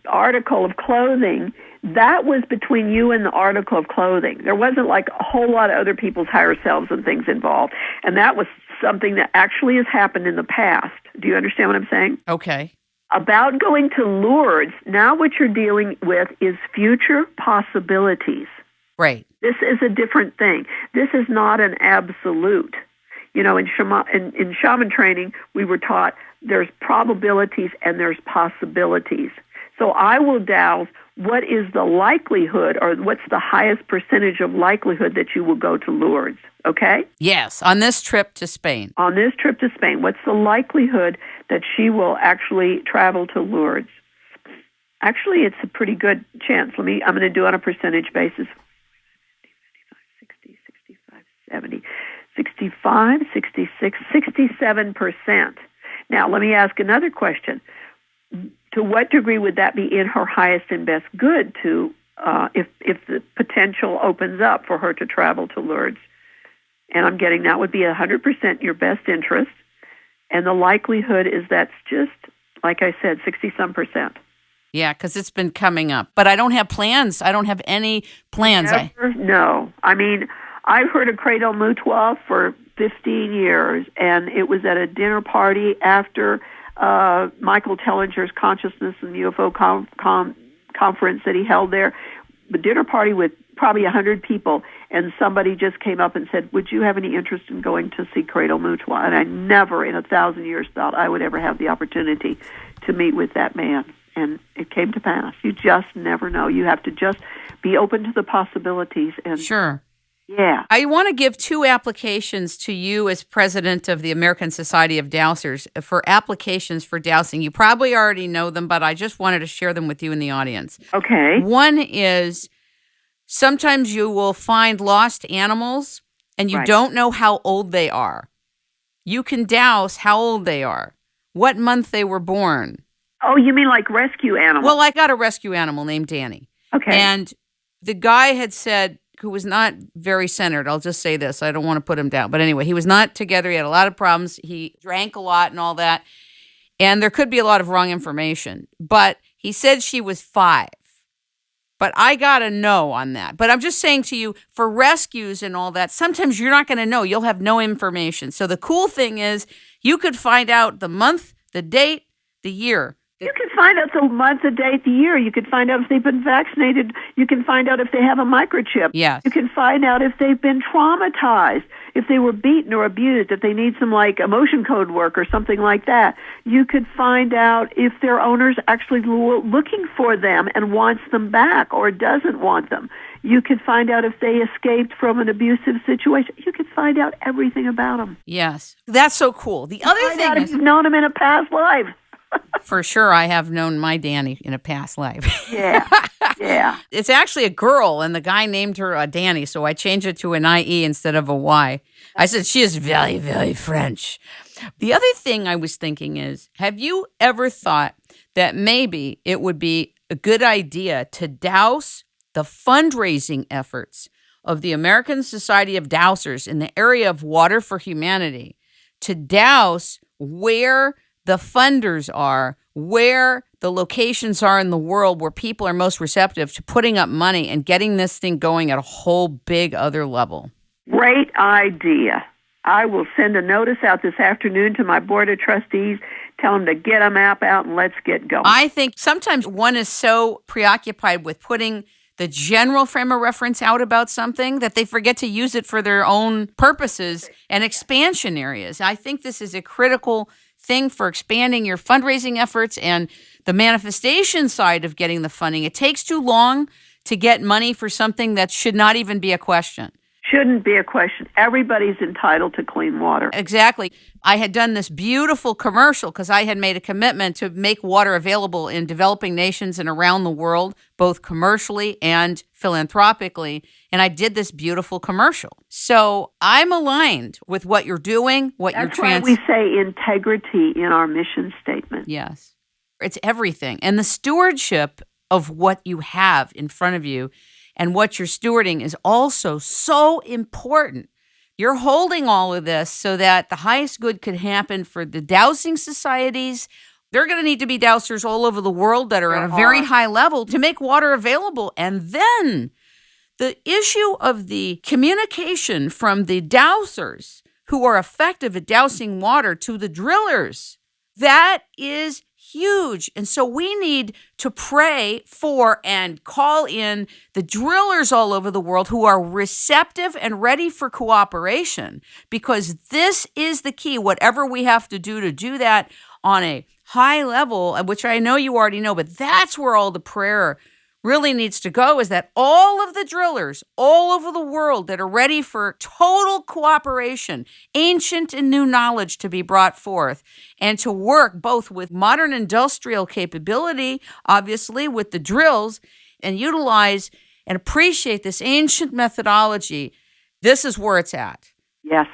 article of clothing, that was between you and the article of clothing. There wasn't like a whole lot of other people's higher selves and things involved. And that was something that actually has happened in the past. Do you understand what I'm saying? Okay. About going to Lourdes, now what you're dealing with is future possibilities. Right. This is a different thing. This is not an absolute. In shaman training, we were taught there's probabilities and there's possibilities. So I will douse what is the likelihood, or what's the highest percentage of likelihood that you will go to Lourdes, okay? Yes, on this trip to Spain. On this trip to Spain, what's the likelihood that she will actually travel to Lourdes? Actually, it's a pretty good chance. I'm going to do on a percentage basis. 60, 65, 70, 65, 66, 67%. Now, let me ask another question. To what degree would that be in her highest and best good to, if the potential opens up for her to travel to Lourdes? And I'm getting that would be 100% your best interest. And the likelihood is that's just, like I said, 60-some%. Yeah, because it's been coming up. But I don't have plans. I don't have any plans. No. I mean, I've heard of Credo Mutua for 15 years, and it was at a dinner party after Michael Tellinger's Consciousness and UFO conference that he held there. The dinner party with probably 100 people, and somebody just came up and said, would you have any interest in going to see Credo Mutua? And I never in 1,000 years thought I would ever have the opportunity to meet with that man. And it came to pass. You just never know. You have to just be open to the possibilities. And sure. Yeah. I want to give 2 applications to you as president of the American Society of Dowsers for applications for dowsing. You probably already know them, but I just wanted to share them with you in the audience. Okay. One is sometimes you will find lost animals and you don't know how old they are. You can douse how old they are, what month they were born. Oh, you mean like rescue animals? Well, I got a rescue animal named Danny. Okay. And the guy had said, who was not very centered, I'll just say this, I don't want to put him down. But anyway, he was not together. He had a lot of problems. He drank a lot and all that. And there could be a lot of wrong information. But he said she was 5. But I got a no on that. But I'm just saying to you, for rescues and all that, sometimes you're not going to know. You'll have no information. So the cool thing is you could find out the month, the date, the year. You can find out the month, the date, the year. You can find out if they've been vaccinated. You can find out if they have a microchip. Yes. You can find out if they've been traumatized, if they were beaten or abused, if they need some like emotion code work or something like that. You could find out if their owner's actually looking for them and wants them back or doesn't want them. You could find out if they escaped from an abusive situation. You could find out everything about them. Yes. That's so cool. The other Find out thing if is, you've known them in a past life. for sure, I have known my Danny in a past life. Yeah, yeah. It's actually a girl, and the guy named her Danny, so I changed it to an IE instead of a Y. I said, she is very, very French. The other thing I was thinking is, have you ever thought that maybe it would be a good idea to douse the fundraising efforts of the American Society of Dowsers in the area of water for humanity, to douse where the funders are, where the locations are in the world where people are most receptive to putting up money and getting this thing going at a whole big other level? Great idea. I will send a notice out this afternoon to my board of trustees, tell them to get a map out and let's get going. I think sometimes one is so preoccupied with putting the general frame of reference out about something that they forget to use it for their own purposes and expansion areas. I think this is a critical thing for expanding your fundraising efforts and the manifestation side of getting the funding. It takes too long to get money for something that should not even be a question. Shouldn't be a question. Everybody's entitled to clean water. Exactly. I had done this beautiful commercial because I had made a commitment to make water available in developing nations and around the world, both commercially and philanthropically. And I did this beautiful commercial. So I'm aligned with what you're doing, what That's you're why we say integrity in our mission statement. Yes. It's everything. And the stewardship of what you have in front of you and what you're stewarding is also so important. You're holding all of this so that the highest good could happen for the dowsing societies. They're going to need to be dowsers all over the world that are at a very high level to make water available. And then the issue of the communication from the dowsers who are effective at dousing water to the drillers, that is huge. And so we need to pray for and call in the drillers all over the world who are receptive and ready for cooperation, because this is the key. Whatever we have to do that on a high level, which I know you already know, but that's where all the prayer really needs to go, is that all of the drillers all over the world that are ready for total cooperation, ancient and new knowledge to be brought forth, and to work both with modern industrial capability, obviously with the drills, and utilize and appreciate this ancient methodology. This is where it's at. Yes.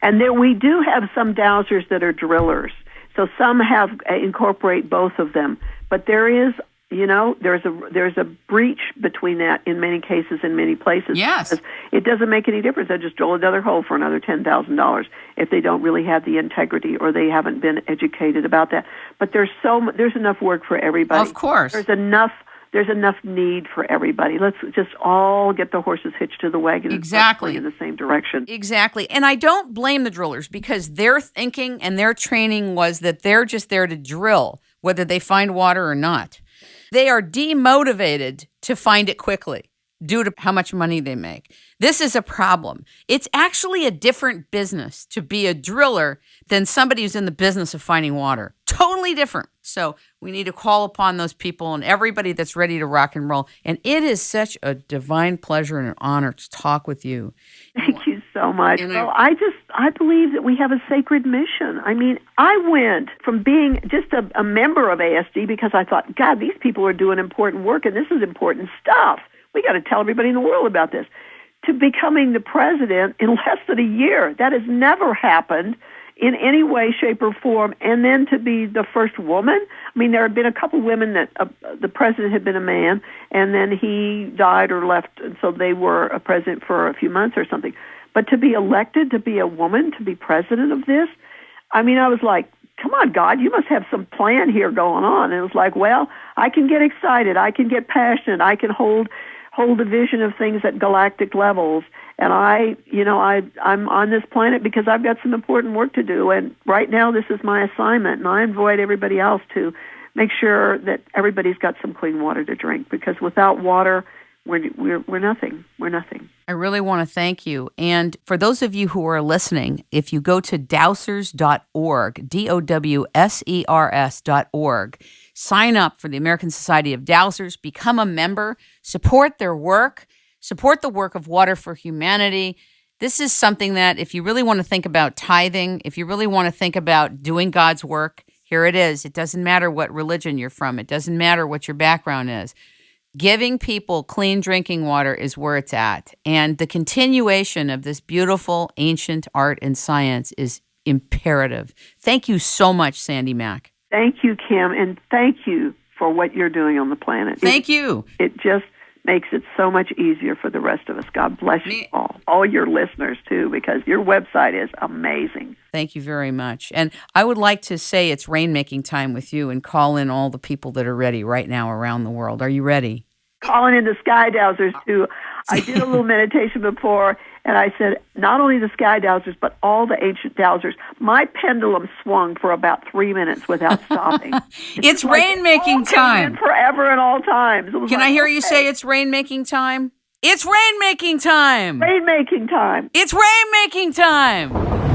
And there we do have some dowsers that are drillers. So some have incorporate both of them. But there is, there's a breach between that in many cases, in many places. Yes. It doesn't make any difference. They just drill another hole for another $10,000 if they don't really have the integrity or they haven't been educated about that. But there's enough work for everybody. Of course. There's enough need for everybody. Let's just all get the horses hitched to the wagon exactly in the same direction. Exactly. And I don't blame the drillers, because their thinking and their training was that they're just there to drill, whether they find water or not. They are demotivated to find it quickly due to how much money they make. This is a problem. It's actually a different business to be a driller than somebody who's in the business of finding water. Totally different. So we need to call upon those people and everybody that's ready to rock and roll. And it is such a divine pleasure and an honor to talk with you. Thank you so much. Well, I believe that we have a sacred mission. I mean, I went from being just a member of ASD because I thought, God, these people are doing important work and this is important stuff. We got to tell everybody in the world about this, to becoming the president in less than a year. That has never happened in any way, shape, or form. And then to be the first woman. I mean, there have been a couple women that the president had been a man, and then he died or left, and so they were a president for a few months or something. But to be elected, to be a woman, to be president of this, I mean, I was like, come on, God, you must have some plan here going on. And it was like, well, I can get excited. I can get passionate. I can hold a vision of things at galactic levels. And I'm on this planet because I've got some important work to do. And right now, this is my assignment. And I invite everybody else to make sure that everybody's got some clean water to drink, because without water, we're nothing. We're nothing. I really want to thank you. And for those of you who are listening, if you go to dowsers.org, DOWSERS.org, sign up for the American Society of Dowsers, become a member, support their work, support the work of Water for Humanity. This is something that if you really want to think about tithing, if you really want to think about doing God's work, here it is. It doesn't matter what religion you're from. It doesn't matter what your background is. Giving people clean drinking water is where it's at. And the continuation of this beautiful ancient art and science is imperative. Thank you so much, Sandee Mac. Thank you, Kim, and thank you for what you're doing on the planet. Thank you. It just makes it so much easier for the rest of us. God bless you all your listeners too, because your website is amazing. Thank you very much. And I would like to say it's rainmaking time with you and call in all the people that are ready right now around the world. Are you ready? Calling in the sky dowsers too. I did a little meditation before, and I said, not only the sky dowsers, but all the ancient dowsers. My pendulum swung for about 3 minutes without stopping. It's rainmaking time. Forever and all times. Can I hear you say it's rainmaking time? It's rainmaking time. Rainmaking time. It's rainmaking time.